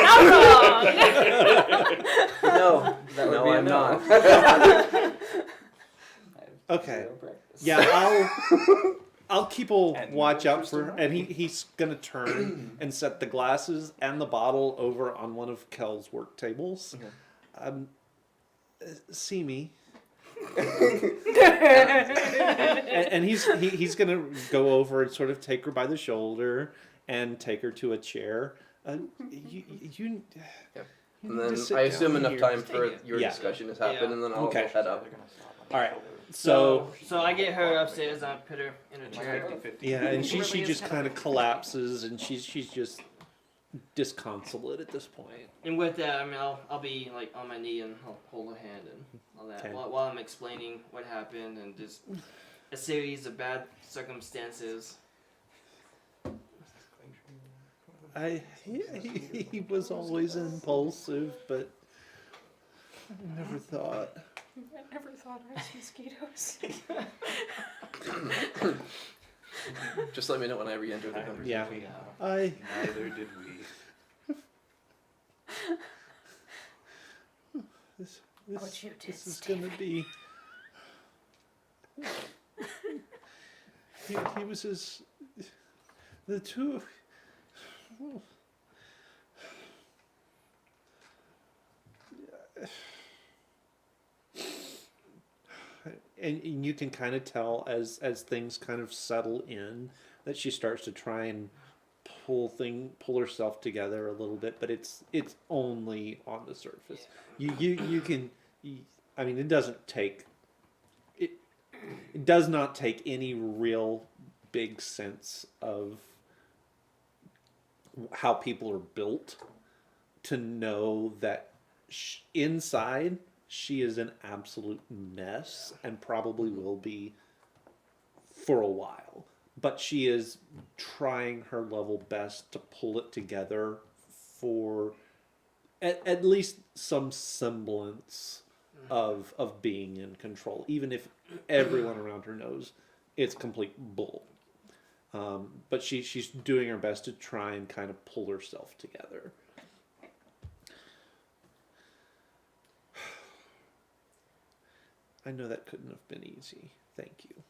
Not wrong. No, That would no, be a I'm no. not. Okay. Zero practice. Yeah, I'll keep a And watch no out for, crystal and he's gonna turn and set the glasses and the bottle over on one of Kel's work tables. See me. and he's gonna go over and sort of take her by the shoulder and take her to a chair. You And need then to sit I assume down enough here. time for Yeah. your Yeah. discussion has happened, Yeah. and then I'll Okay. head up. All right. So So I get her upstairs. I put her in a chair. 50-50. yeah, and she Really is just kind kind of collapses, and she's just disconsolate at this point. And with that, I mean, I'll be like on my knee and I'll hold her hand and all that Okay. while I'm explaining what happened and just a series of bad circumstances. He was always impulsive, but I never thought. I never thought ice mosquitoes. Just let me know when I re-enter the conversation. Yeah. Yeah. I Neither did we. this Oh, you did, this is gonna be. He was his. The two of. And you can kind of tell as things kind of settle in that she starts to try and pull herself together a little bit, but it's only on the surface. You can. I mean, it doesn't take. It does not take any real big sense of how people are built to know that inside she is an absolute mess and probably will be for a while. But she is trying her level best to pull it together for at least some semblance of being in control, even if everyone around her knows it's complete bull. But she's doing her best to try and kind of pull herself together. I know that couldn't have been easy. Thank you.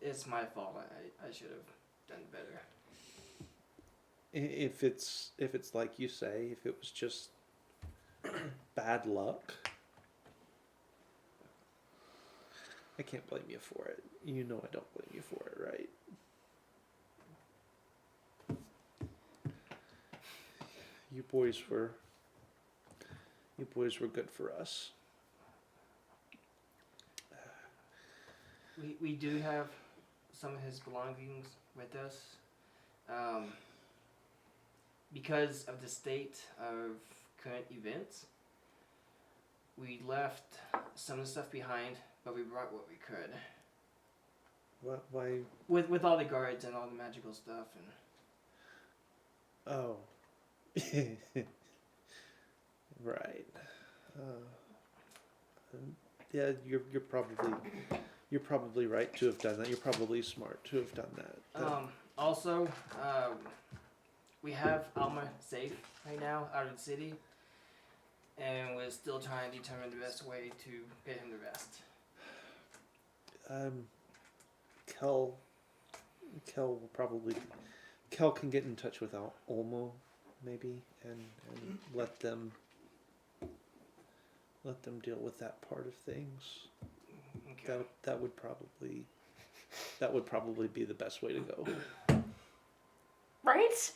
It's my fault. I should have done better. If it's like you say, if it was just bad luck. I can't blame you for it. You know I don't blame you for it, right? You boys were good for us. We do have some of his belongings with us. Because of the state of current events, we left some of the stuff behind, but we brought what we could. Why? With all the guards and all the magical stuff and Oh. Right. Yeah, you're probably right to have done that. You're probably smart to have done that. also, we have Alma safe right now out of the city, and we're still trying to determine the best way to get him the rest. Kel can get in touch with Olmo, maybe, and let them deal with that part of things. Okay. That would probably be the best way to go. Right?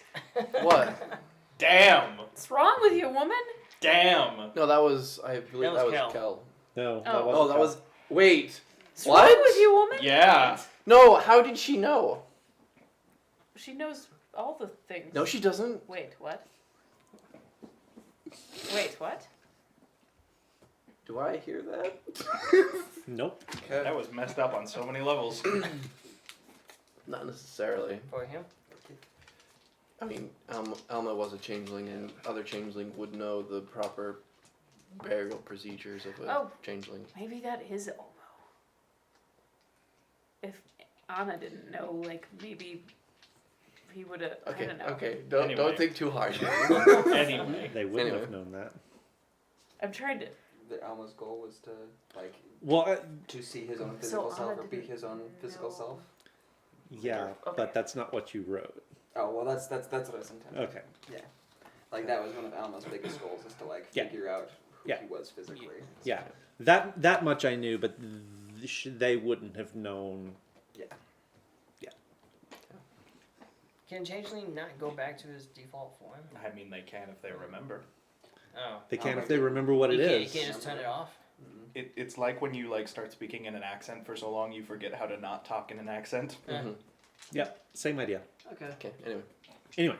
What? Damn! What's wrong with you, woman? Damn! No, that was, I believe That was that was Kel. Kel. No, Oh. Oh, that was, wait. What's What? wrong with you, woman? Yeah. No, how did she know? She knows all the things. No, she doesn't. Wait, what? Wait, what? Do I hear that? Nope. That was messed up on so many levels. Not necessarily. For him? I mean, Alma was a changeling, and other changeling would know the proper burial procedures of a Oh. changeling. Maybe that is Olmo. If Anna didn't know, like, maybe he would have, I Okay, don't know. okay. Don't Anyway. think too hard. Anyway. They wouldn't Anyway. have known that. I'm trying to, That Alma's goal was to like Well, to see his own So physical Anna self or be didn't his own physical know. self. yeah, Okay. but that's not what you wrote. Oh well, that's what I was intending. Okay. Like that was one of Alma's biggest goals, is to like Yeah. figure out who Yeah. he was physically. Yeah, that much I knew, but they wouldn't have known. Can Changeling not go back to his default form? I mean, they can if they remember. Oh. They can Oh, if they remember what it You is. can't just turn it off? Mm-hmm. It's like when you like start speaking in an accent for so long, you forget how to not talk in an accent. Mhm. Yep, same idea. Okay. Okay, anyway. Anyway,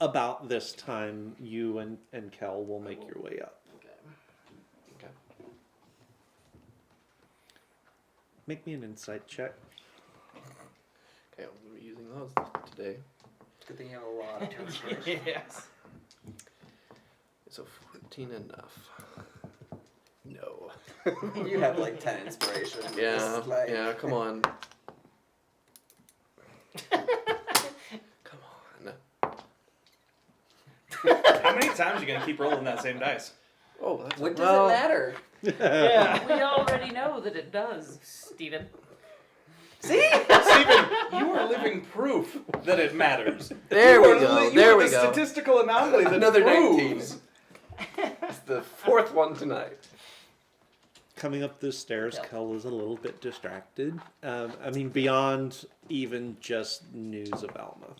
about this time, you and Kel will make your way up. Okay. Okay. Make me an insight check. Okay, I'm going to be using those today. Good thing you have a lot of inspiration. Yes. So 14 enough. No. You have like 10 inspiration. Yeah, Just, like, yeah, come on. Come on. How many times are you gonna keep rolling that same dice? Oh, that's What does it matter? Yeah. we already know that it does, Stephen. See? Stephen, you are living proof that it matters. There You we are go. you There are we the go. statistical anomaly that Another proves. 19. It's the fourth one tonight. Coming up the stairs, Kel. Kel is a little bit distracted. I mean, beyond even just news of Alma.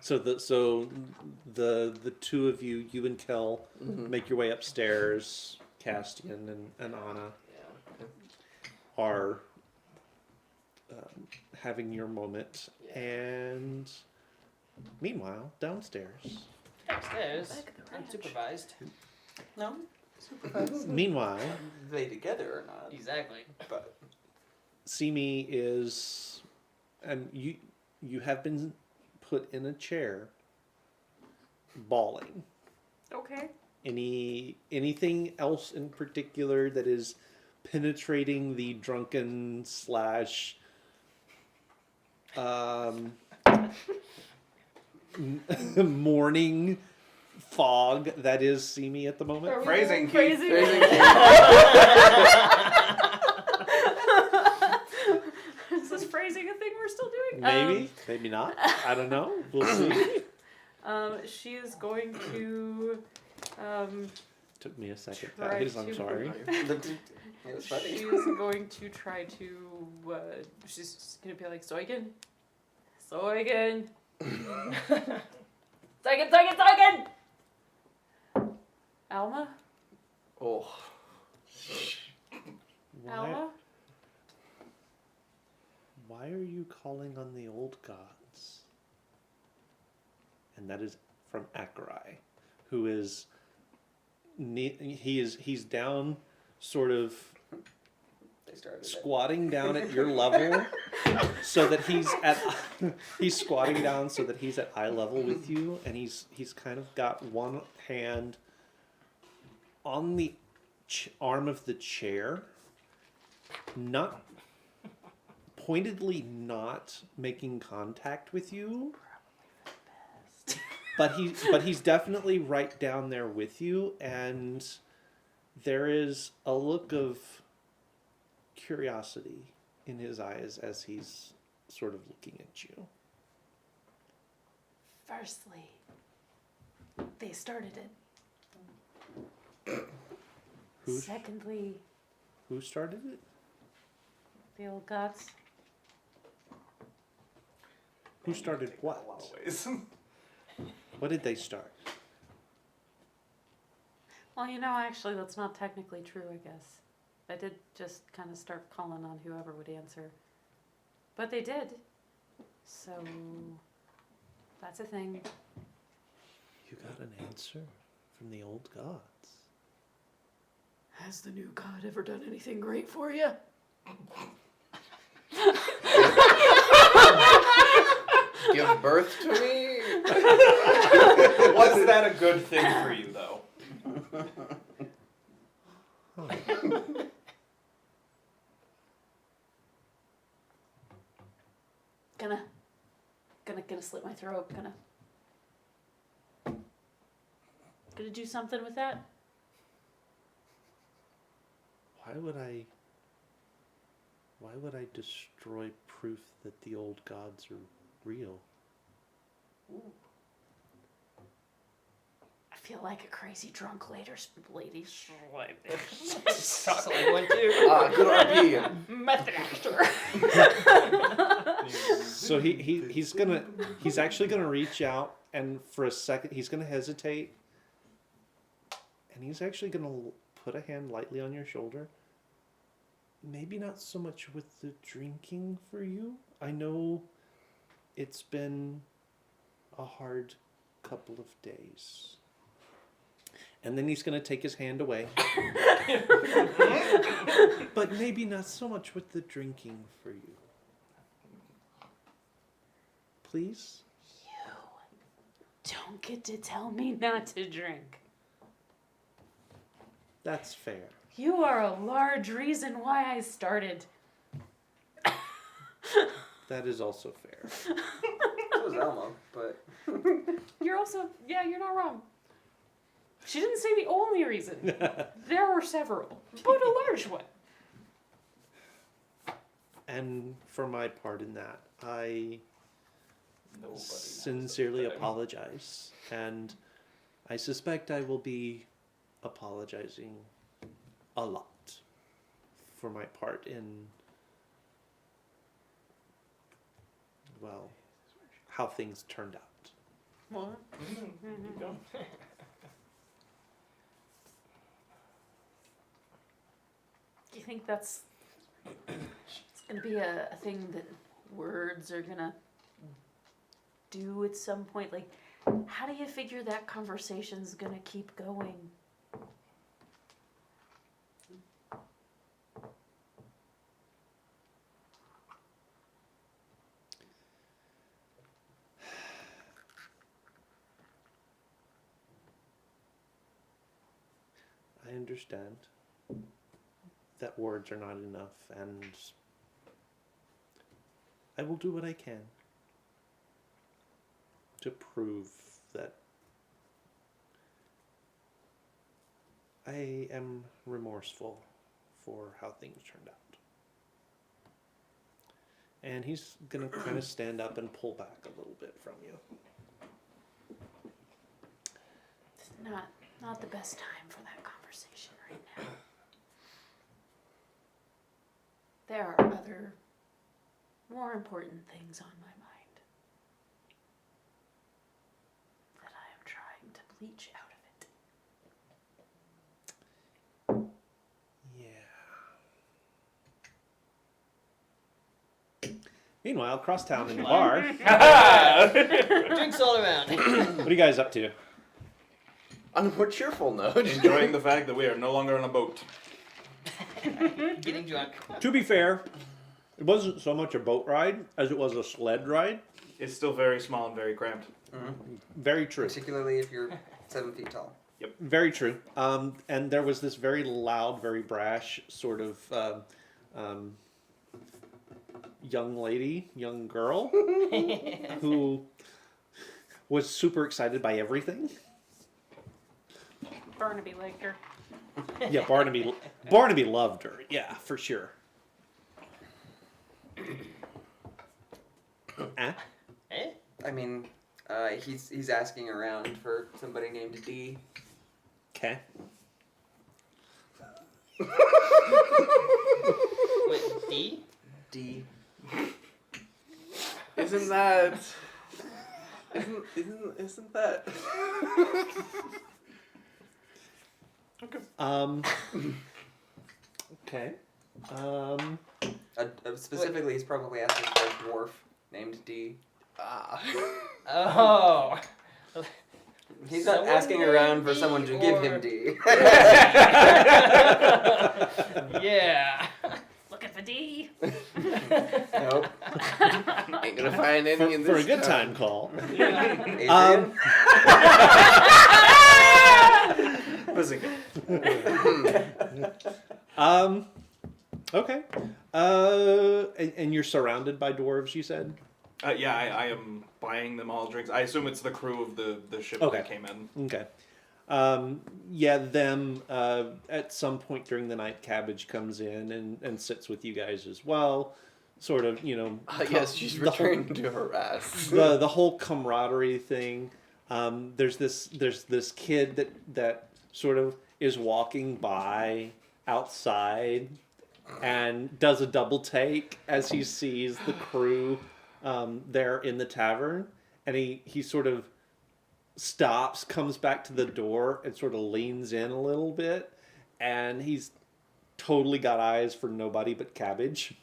So the two of you, you and Kel, Mhm. make your way upstairs. Castian and Anna are having your moment, and meanwhile, downstairs. Upstairs. Back at the ranch. Unsupervised. No. Meanwhile, They together or not? Exactly. But Simi is, and you have been put in a chair, bawling. Okay. Anything else in particular that is penetrating the drunken slash morning fog that is Simi at the moment? Phrasing key. Phrasing. Phrasing Is this phrasing a thing we're still doing? Maybe, maybe not. I don't know. We'll see. She is going to. Took me a second, Try guys. I'm to- sorry. It was funny. She's going to try to. She's just gonna be like, Soigen. Soigen. Soigen. Alma? Oh. Alma? Why are you calling on the old gods? And that is from Akarai, who is he's down, sort of They started it. squatting down at your level, so that he's squatting down so that he's at eye level with you, and he's kind of got one hand on the arm of the chair, not pointedly not making contact with you, but he's definitely right down there with you, and there is a look of curiosity in his eyes as he's sort of looking at you. Firstly, they started it. Who Secondly, who started it? the old gods. Who started A lot what? of ways. What did they start? Well, actually, that's not technically true, I guess. I did just kind of start calling on whoever would answer. But they did. So, that's a thing. You got an answer from the old gods. Has the new god ever done anything great for you? Give birth to me? Was that a good thing for you, though? Gonna slit my throat. Gonna do something with that. Why would I destroy proof that the old gods are real? I feel like a crazy drunk lady. Talk like one too. Good RP. Method actor. So he's actually gonna reach out, and for a second he's gonna hesitate, and he's actually gonna put a hand lightly on your shoulder. Maybe not so much with the drinking for you. I know it's been a hard couple of days. And then he's going to take his hand away. But maybe not so much with the drinking for you. Please? You don't get to tell me not to drink. That's fair. You are a large reason why I started. That is also fair. So was Elmo, but You're you're not wrong. She didn't say the only reason. There were several, but a large one. And for my part in that, I Nobody sincerely knows the thing. apologize. And I suspect I will be apologizing a lot for my part in, well, how things turned out. What? Keep going. Do you think it's gonna be a thing that words are gonna do at some point? Like, how do you figure that conversation's gonna keep going? I understand that words are not enough, and I will do what I can to prove that I am remorseful for how things turned out. and he's gonna kind of stand up and pull back a little bit from you. It's not the best time for that conversation right now. There are other, more important things on my mind that I am trying to bleach out of it. Yeah. Meanwhile, across town in the bar, Drinks all around. what are you guys up to? On a more cheerful note. Enjoying the fact that we are no longer on a boat. Getting drunk. To be fair, it wasn't so much a boat ride as it was a sled ride. It's still very small and very cramped. Very true. Particularly if you're 7 feet tall. Very true. And there was this very loud, very brash sort of young girl, who was super excited by everything. Barnaby liked her. Yeah, Barnaby loved her. Yeah, for sure. Eh? I mean, he's asking around for somebody named D. Okay. Wait, D? D. Isn't that? Okay. Specifically, he's probably asking for a dwarf named D. Oh. He's not Someone asking named around for D someone to give him or- D. Yeah. Looking for D. Nope. Ain't gonna find any in this For a good town. time call. Adrian? Listen, Okay. And you're surrounded by dwarves, you said? yeah, I am buying them all drinks. I assume it's the crew of the ship Okay. that came in. Okay. Yeah, them, at some point during the night, Cabbage comes in and sits with you guys as well. Sort of, Yes, she's the whole- returning to harass. the whole camaraderie thing. There's this kid that sort of is walking by outside and does a double take as he sees the crew there in the tavern, and he sort of stops, comes back to the door, and sort of leans in a little bit, and he's totally got eyes for nobody but Cabbage.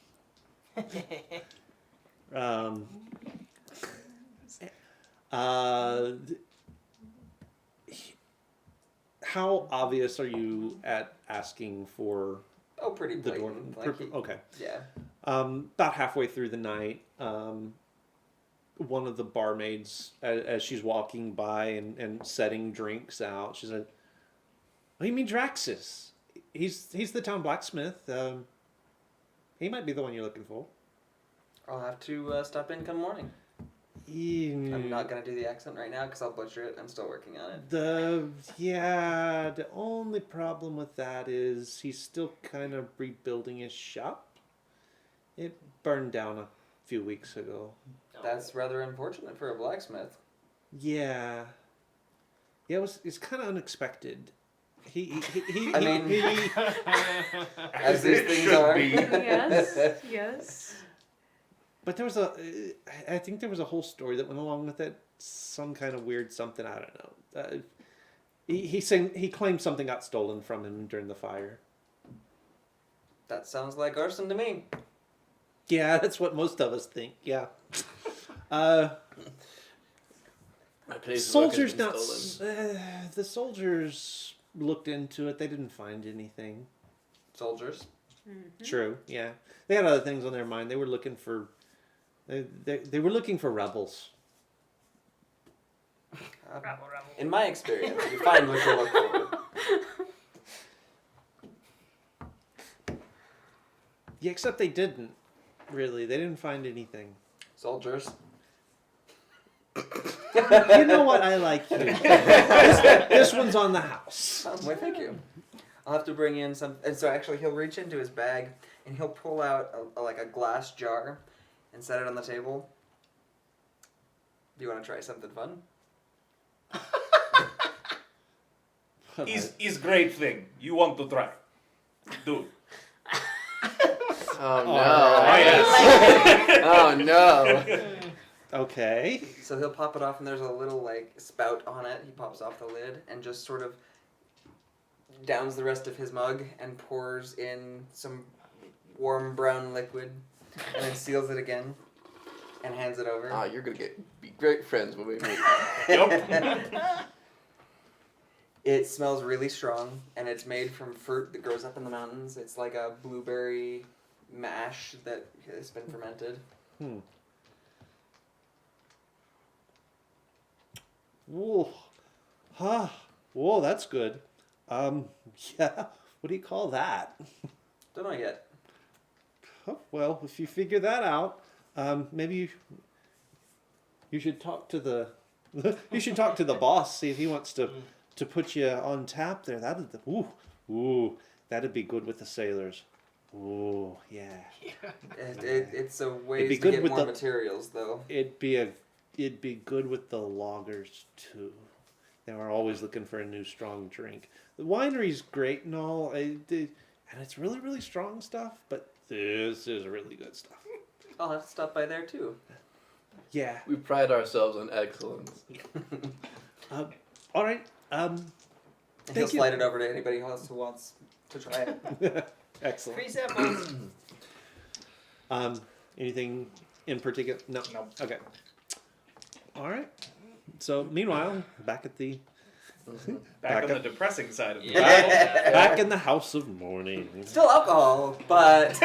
How obvious are you at asking for Oh, pretty the door? blatant. Like Okay. yeah. About halfway through the night, one of the barmaids, as she's walking by and setting drinks out, she said, "Oh, you mean Draxus? He's the town blacksmith. He might be the one you're looking for." I'll have to stop in come morning. I'm not going to do the accent right now because I'll butcher it. I'm still working on it. The only problem with that is he's still kind of rebuilding his shop. It burned down a few weeks ago. That's rather unfortunate for a blacksmith. Yeah, it's kind of unexpected. He I mean- he As these It things should are. be. Yes. but there was I think there was a whole story that went along with it. Some kind of weird something, I don't know. He claimed something got stolen from him during the fire. That sounds like arson to me. Yeah, that's what most of us think. Yeah. My place Soldiers has been not. stolen. The soldiers looked into it. They didn't find anything. Soldiers. True. Yeah, they had other things on their mind. They were looking for. They were looking for rebels. In my experience, you find what you look for. Yeah, except they didn't. Really, they didn't find anything. Soldiers. You know what? I like you. This one's on the house. Oh, why, thank you. I'll have to bring in some. And so actually, he'll reach into his bag and he'll pull out like a glass jar, and set it on the table. Do you want to try something fun? Is great thing. You want to try. Do. Oh no! Alright. Oh no! Okay. So he'll pop it off, and there's a little like spout on it. He pops off the lid and just sort of downs the rest of his mug and pours in some warm brown liquid, and then seals it again and hands it over. Ah, you're gonna be great friends when we meet. It smells really strong, and it's made from fruit that grows up in the mountains. It's like a blueberry mash that has been fermented. Whoa. Huh. Whoa, that's good. Yeah. What do you call that? Don't know yet. Oh, well, if you figure that out, maybe you should talk to the you should talk to the boss, see if he wants to put you on tap there. That'd be good with the sailors. Ooh, yeah. It's a way It'd be to good get with more the- materials, though. It'd be good with the loggers too. They were always looking for a new strong drink. The winery's great and all, and it's really, really strong stuff, but this is really good stuff. I'll have to stop by there, too. Yeah. We pride ourselves on excellence. All right. And he'll Thank you. slide it over to anybody else who wants to try it. Excellent. Free samples. Anything in particular? No. No. Okay. All right. So meanwhile, back at the Back on up. the depressing side of the Yeah. back in the house of mourning. Still alcohol, but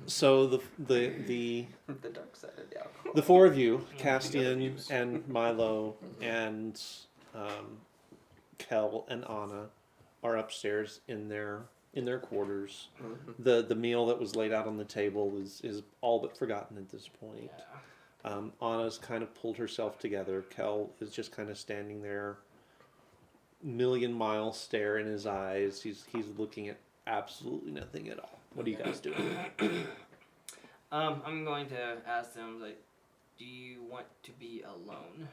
So the the dark side of the alcohol. the four of you, Castian and Milo and Kel and Anna, are upstairs in their quarters. The meal that was laid out on the table is all but forgotten at this point. Anna's kind of pulled herself together. Kel is just kind of standing there, million-mile stare in his eyes. He's looking at absolutely nothing at all. What are you guys doing? I'm going to ask them, like, do you want to be alone?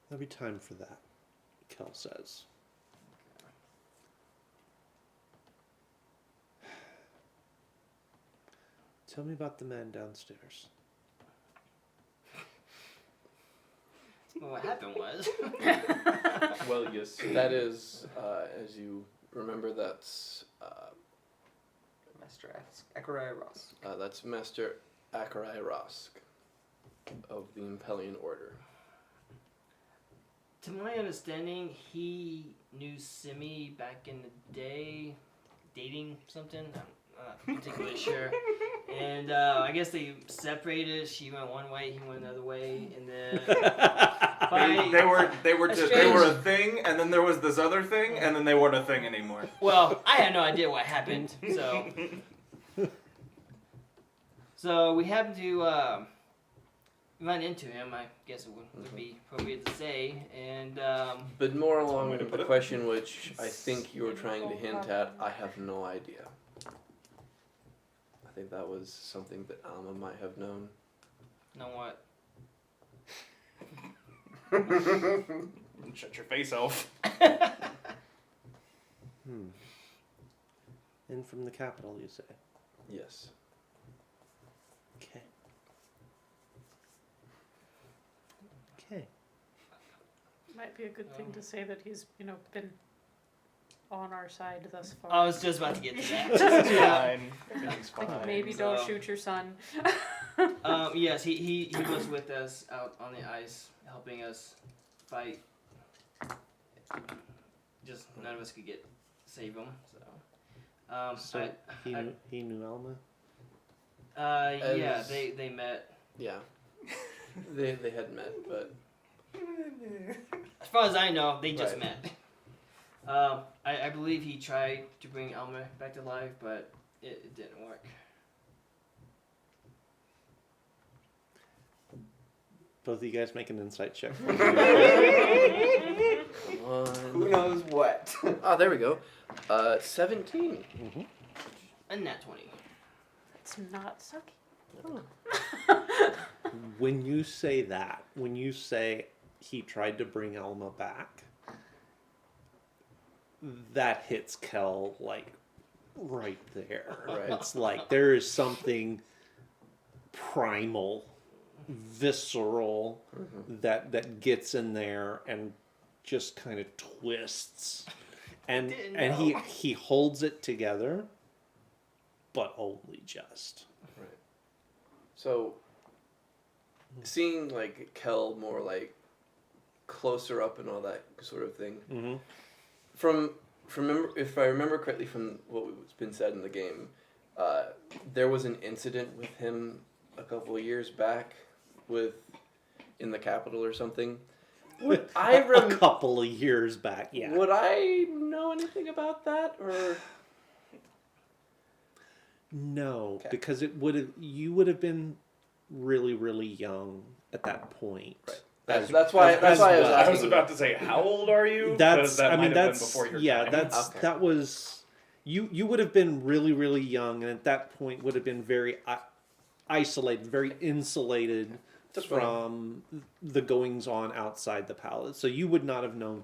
There'll be time for that, Kel says. Tell me about the man downstairs. Well, what happened was, Well, yes, that is, as you remember, that's Master Akarai Ross. that's Master Akarai Rosk of the Impelian Order. to my understanding, he knew Simi back in the day, dating something. I'm not particularly sure. And I guess they separated. She went one way, he went another way, and then They were That's just they were a strange. thing, and then there was this other thing, and then they weren't a thing anymore. well, I had no idea what happened. So we happened to run into him. I guess it would be appropriate to say, and But more one along way to with put the it. question which I think you were trying to hint at, I have no idea. I think that was something that Alma might have known. know what? Shut your face off. In from the capital, you say? Yes. Okay. Okay. Might be a good thing to say that he's, been on our side thus far. I was just about to get to that. It's Yeah. fine. Everything's fine. Maybe So- don't shoot your son. Yes, he was with us out on the ice, helping us fight. Just none of us could save him. So, So he knew Alma. yeah, As- they met. Yeah. they had met, but As far as I know, they just Right. met. I believe he tried to bring Elmer back to life, but it didn't work. Both of you guys make an insight check. come on. Ah, there we go. 17. A nat 20. It's not sucky. When you say that, when you say he tried to bring Elma back, that hits Kel like right there. Right. It's like there is something primal, visceral that gets in there and just kind of twists, and Didn't he know. he holds it together, but only just. Right. So, seeing like Kel more like closer up and all that sort of thing. Mm-hmm. From if I remember correctly from what was been said in the game, there was an incident with him a couple of years back in the capital or something. Would I A couple of years back, yeah. Would I know anything about that or? No, Okay. because you would have been really, really young at that point. Right. As- That's why I was well. I was asking. about to say, how old are you? 'Cause That's that I might mean have that's been before your yeah time. that's Okay. that was you would have been really, really young, and at that point would have been very isolated, very insulated That's fine. from the goings on outside the palace. So you would not have known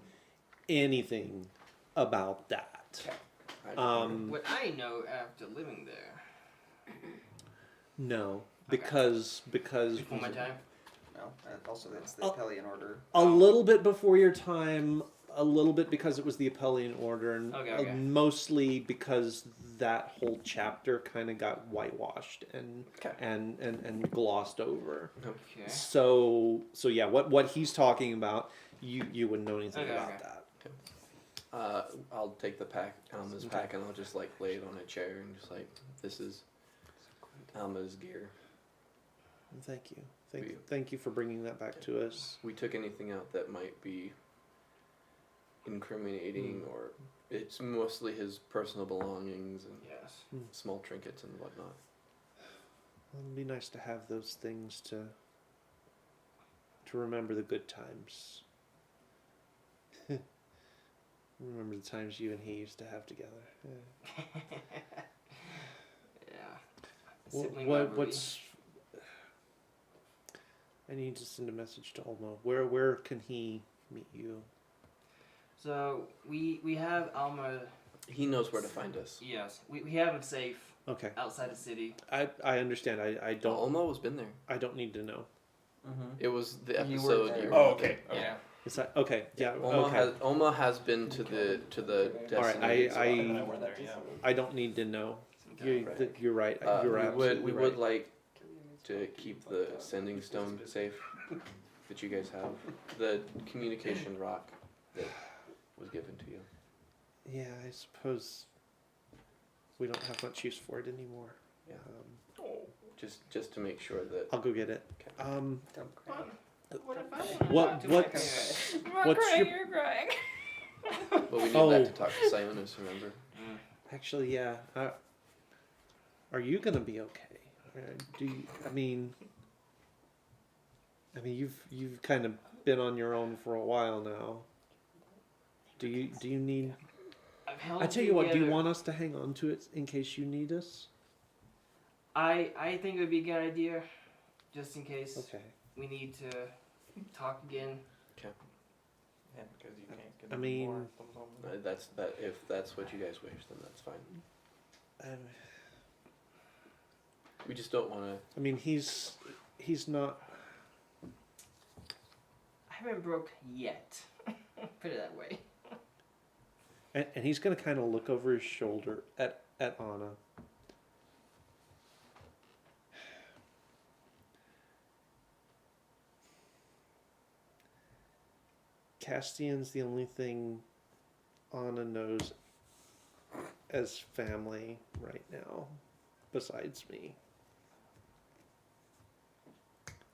anything about that. I don't know. What I know after living there. No, Okay. because Before my time. No, also it's the Oh. Appellian Order. a little bit before your time, a little bit because it was the Appellian Order, and Okay. mostly because that whole chapter kind of got whitewashed and Okay. and glossed over. Okay. So yeah, what he's talking about, you wouldn't know anything Okay, about okay. that. I'll take the Alma's pack, and I'll just like lay it on a chair and just like, this is Alma's gear. Thank you, We- thank you for bringing that back to us. We took anything out that might be incriminating, or it's mostly his personal belongings and Yes. small trinkets and whatnot. It'd be nice to have those things to remember the good times. Remember the times you and he used to have together. Yeah. Yeah. What, Sibling what rivalry. what's I need to send a message to Olmo. Where can he meet you? So we have Alma. He knows where to find us. Yes, we have him safe Okay, outside the city. I understand. I don't Almo's been there. I don't need to know. Mm-hmm. It was the You episode. were there. you Oh, were okay. there. Yeah. Is that okay? Yeah. Oma Okay. has been to the All right. destination. I were there, yeah. I don't need to know. Okay. You're right. Uh, You're we absolutely would right. like to keep the sending stone safe that you guys have. The communication rock that was given to you. Yeah, I suppose we don't have much use for it anymore. Yeah. Just to make sure that. I'll go get it. Okay. Don't cry. What if I want to What- talk to my what's- parents? I'm not What's crying, your- you're crying. But we need Oh. that to talk to Simonus, remember? Actually, yeah. Are you gonna be okay? Do you, I mean, you've kind of been on your own for a while now. Do you need? I've held I tell you what. Do you together- want us to hang on to it in case you need us? I think it would be a good idea, just in case Okay. we need to talk again. Yeah, because you can't get I any mean- more at the moment. If that's what you guys wish, then that's fine. We just don't want to. I mean, he's not. I haven't broke yet. Put it that way. And he's gonna kind of look over his shoulder at Anna. Castian's the only thing Anna knows as family right now, besides me.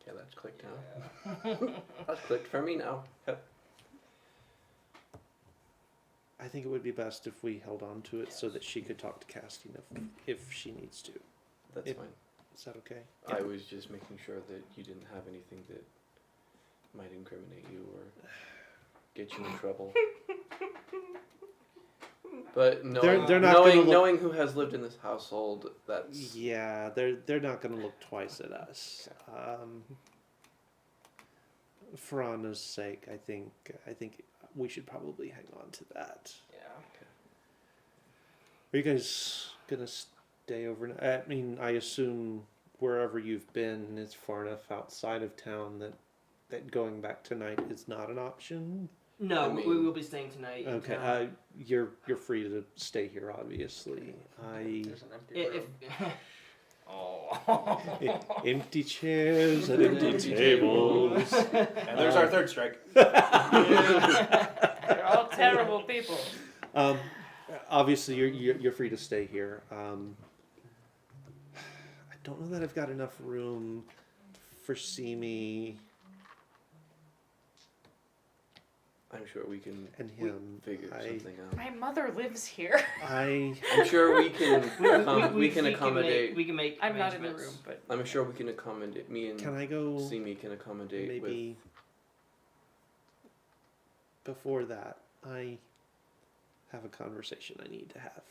Okay, that's clicked now. That's clicked for me now. I think it would be best if we held on to it so that she could talk to Castian if she needs to. That's If- fine. Is that okay? I was just making sure that you didn't have anything that might incriminate you or get you in trouble. But knowing, they're not gonna look- knowing who has lived in this household, that's Yeah, they're not going to look twice at us. For Anna's sake, I think we should probably hang on to that. Yeah. Are you guys gonna stay overnight? I mean, I assume wherever you've been is far enough outside of town that going back tonight is not an option. No, I we mean- will be staying tonight. in Okay, town. you're free to stay here. Obviously, There's an empty If, room. oh. empty chairs and empty tables. And there's our third strike. They're all terrible people. Obviously, you're free to stay here. I don't know that I've got enough room for Simi I'm sure we can and him. figure something out. My mother lives here. I'm sure we can we can accommodate. We can make. I'm not in the room, arrangements. but I'm sure we can accommodate. Me and Can I go? Simi can accommodate Maybe before that, I have a conversation I need to have.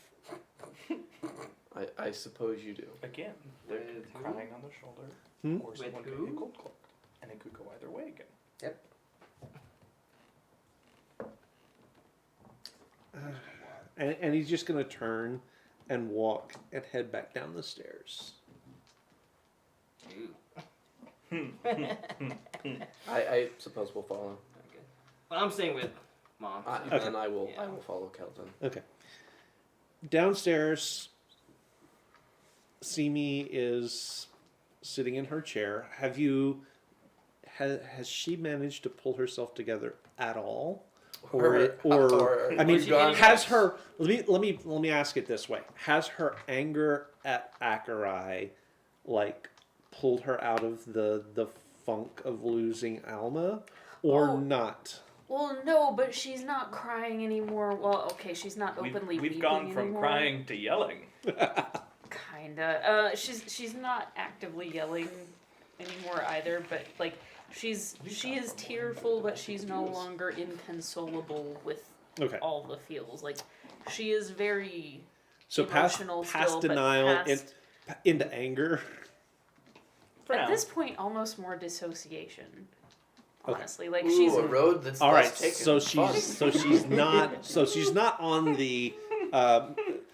with. I suppose you do. Again, there could be With who? crying on the shoulder, Hmm? or With someone could who? get cold cloaked, and it could go either way again. And he's just gonna turn and walk and head back down the stairs. I suppose we'll follow. Okay. Well, I'm staying with Mom. And I will Yeah. follow Kelton. Okay. Downstairs, Simi is sitting in her chair. Has she managed to pull herself together at all? Or I mean, We've gone- has her? Let me ask it this way: has her anger at Akarai, like, pulled her out of the funk of losing Alma, or Oh. not? well, no, but she's not crying anymore. Well, okay, she's not openly We've weeping gone from anymore. crying to yelling. Kinda. She's not actively yelling anymore either, but like she is tearful, but she's no longer inconsolable with Okay. all the feels. Like she is very So past emotional past still, denial but past, into anger. For at now. this point almost more dissociation. Okay. Honestly, like Ooh, she's a road that's All right, less taken. so she's not on the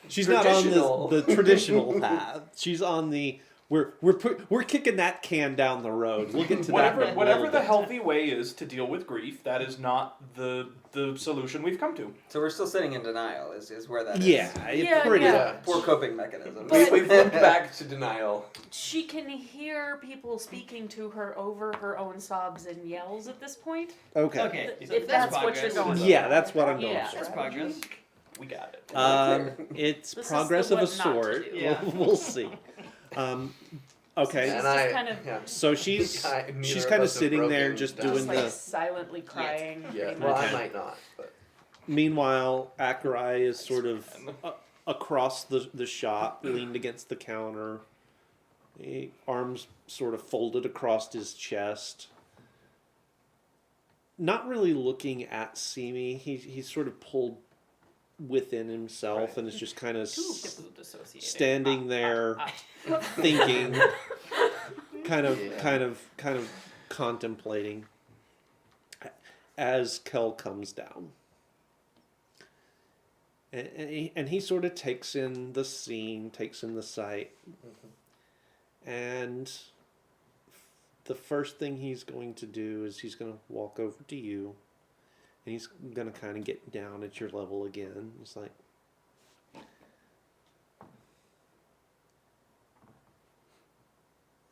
she's not on Traditional. the traditional path. She's on the we're kicking that can down the road. We'll get to that. in a Whatever little the bit. healthy way is to deal with grief, that is not the solution we've come to. So we're still sitting in denial, is where that is. Yeah, Yeah, pretty yeah. Poor coping mechanism. We've looked back to denial. she can hear people speaking to her over her own sobs and yells at this point. Okay. Okay. If so that's what you're progress. going for. Yeah, that's what I'm going Yeah. for. That's progress. We got it. It's This is progress the of a what not to sort. do. Yeah. We'll see. Okay. She's And just I kind of- yeah. So she's Neither she's of kind of us have sitting there broken just down. doing like the. silently crying. Yeah. pretty Well, much. I Okay. might not, but Meanwhile, Akarai is sort of across the shop, leaned against the counter, arms sort of folded across his chest. Not really looking at Simi. He's sort of pulled within himself Right. and is just kind of Two people dissociating. standing there thinking, kind of contemplating as Kel comes down. And he sort of takes in the scene, takes in the sight. And the first thing he's going to do is he's going to walk over to you. And he's going to kind of get down at your level again. It's like,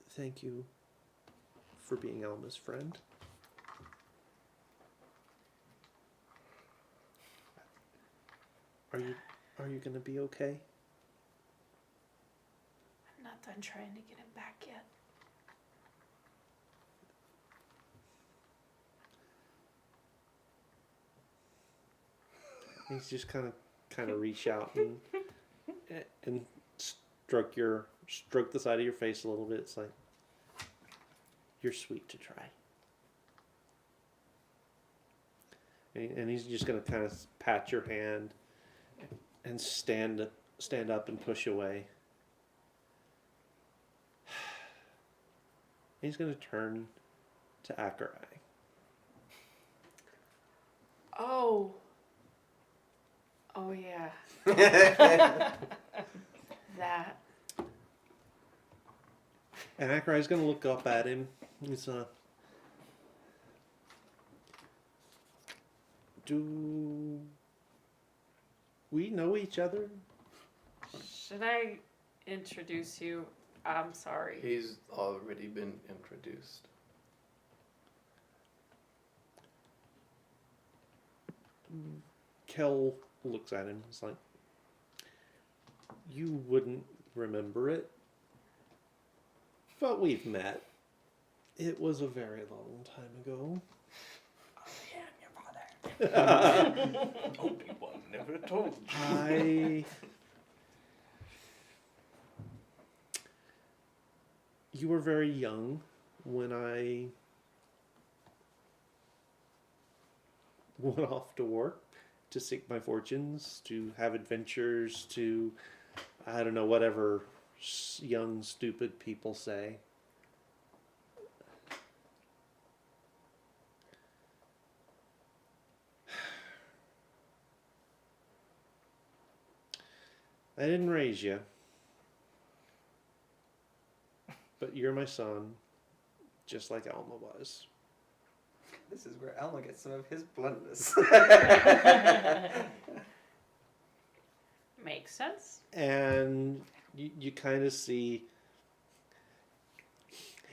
thank you for being Alma's friend. Are you going to be okay? I'm not done trying to get him back yet. He's just kind of reach out and stroke the side of your face a little bit. It's like, you're sweet to try. And he's just gonna kind of pat your hand. and stand up and push away. He's going to turn to Akarai. Oh. Oh yeah. That. And Akarai's going to look up at him. He's do we know each other? Should I introduce you? I'm sorry. He's already been introduced. Kel looks at him. He's like, you wouldn't remember it, but we've met. It was a very long time ago. Obi-Wan never told you. You were very young when I went off to work to seek my fortunes, to have adventures, to, I don't know, whatever young, stupid people say. I didn't raise you, but you're my son, just like Alma was. This is where Alma gets some of his bluntness. Makes sense. And you kind of see,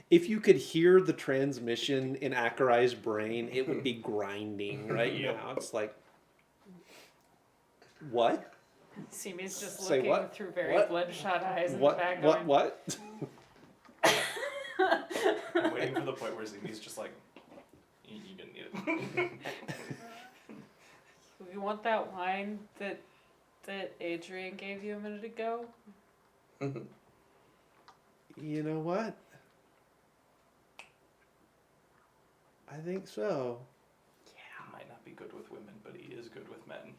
if you could hear the transmission in Akarai's brain, it would be grinding right now. It's like, what? Simi's just Say looking what? through very What? bloodshot eyes in What? the back. What? going, What? I'm waiting for the point where Zimi's just like, you're gonna need it. You want that wine that Adrian gave you a minute ago? You know what? I think so. He might not be good with women, but he is good with men.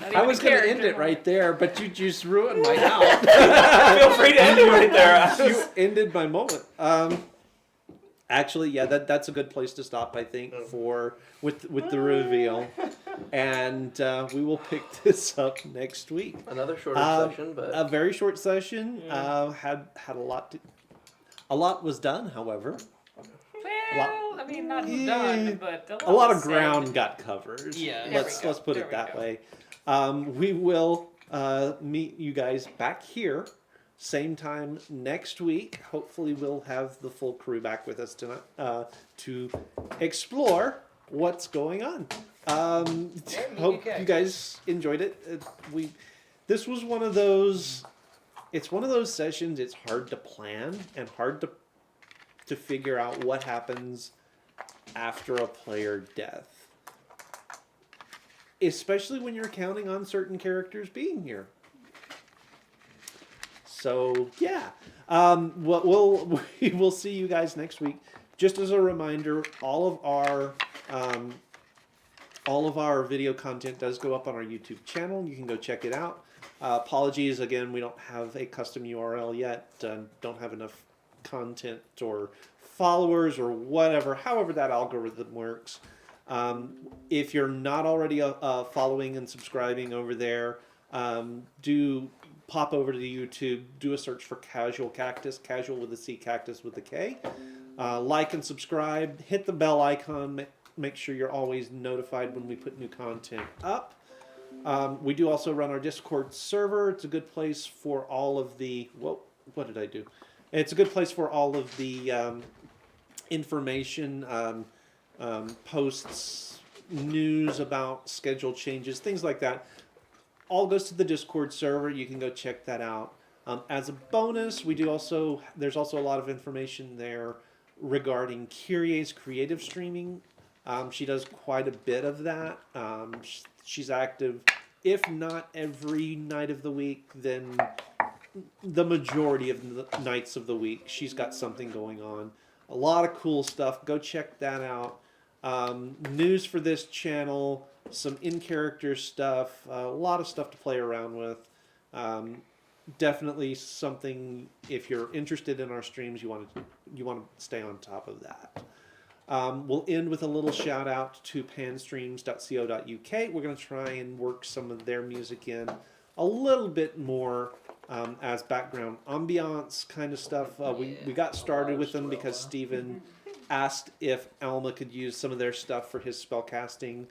Not I even was a going to end character it right there, but you just ruined my out. Feel free to end it right there. You ended my moment. Actually, yeah, that's a good place to stop, I think, with the reveal, and we will pick this up next week. Another shorter session, but A very short session. Had a lot. A lot was done, however. Well, I mean, not Yeah. done, but A lot was of said. ground got covered. Yeah. There Let's we go. put There it we that go. way. We will meet you guys back here, same time next week. Hopefully, we'll have the full crew back with us tonight to explore what's going on. Hope you guys enjoyed it. This was one of those. It's one of those sessions. It's hard to plan and hard to figure out what happens after a player death, especially when you're counting on certain characters being here. So yeah, we will see you guys next week. Just as a reminder, all of our video content does go up on our YouTube channel. You can go check it out. Apologies again, we don't have a custom URL yet. Don't have enough content or followers or whatever. However that algorithm works. If you're not already following and subscribing over there, do pop over to the YouTube, do a search for Casual Cactus, Casual with a C, Cactus with a K. Like and subscribe, hit the bell icon, make sure you're always notified when we put new content up. We do also run our Discord server. It's a good place for all of the, what did I do? It's a good place for all of the information, posts, news about schedule changes, things like that. All goes to the Discord server. You can go check that out. As a bonus, there's also a lot of information there regarding Kyrie's creative streaming. She does quite a bit of that. She's active, if not every night of the week, then the majority of the nights of the week. She's got something going on. A lot of cool stuff. Go check that out. news for this channel, some in-character stuff, a lot of stuff to play around with. Definitely something, if you're interested in our streams, you want to stay on top of that. We'll end with a little shout out to panstreams.co.uk. We're going to try and work some of their music in a little bit more as background ambiance kind of stuff. We got started with them because Steven asked if Alma could use some of their stuff for his spellcasting.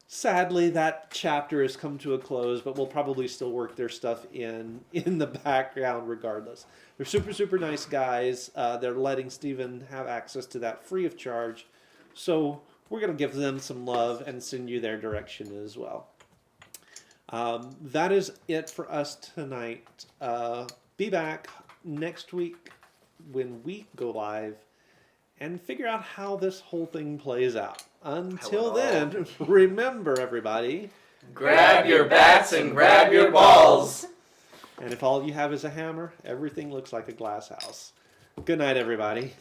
Sadly, that chapter has come to a close, but we'll probably still work their stuff in the background regardless. They're super, super nice guys. They're letting Steven have access to that free of charge. So we're going to give them some love and send you their direction as well. That is it for us tonight. Be back next week when we go live and figure out how this whole thing plays out. Until then, remember everybody, Grab your bats and grab your balls. and if all you have is a hammer, everything looks like a glass house. Good night, everybody.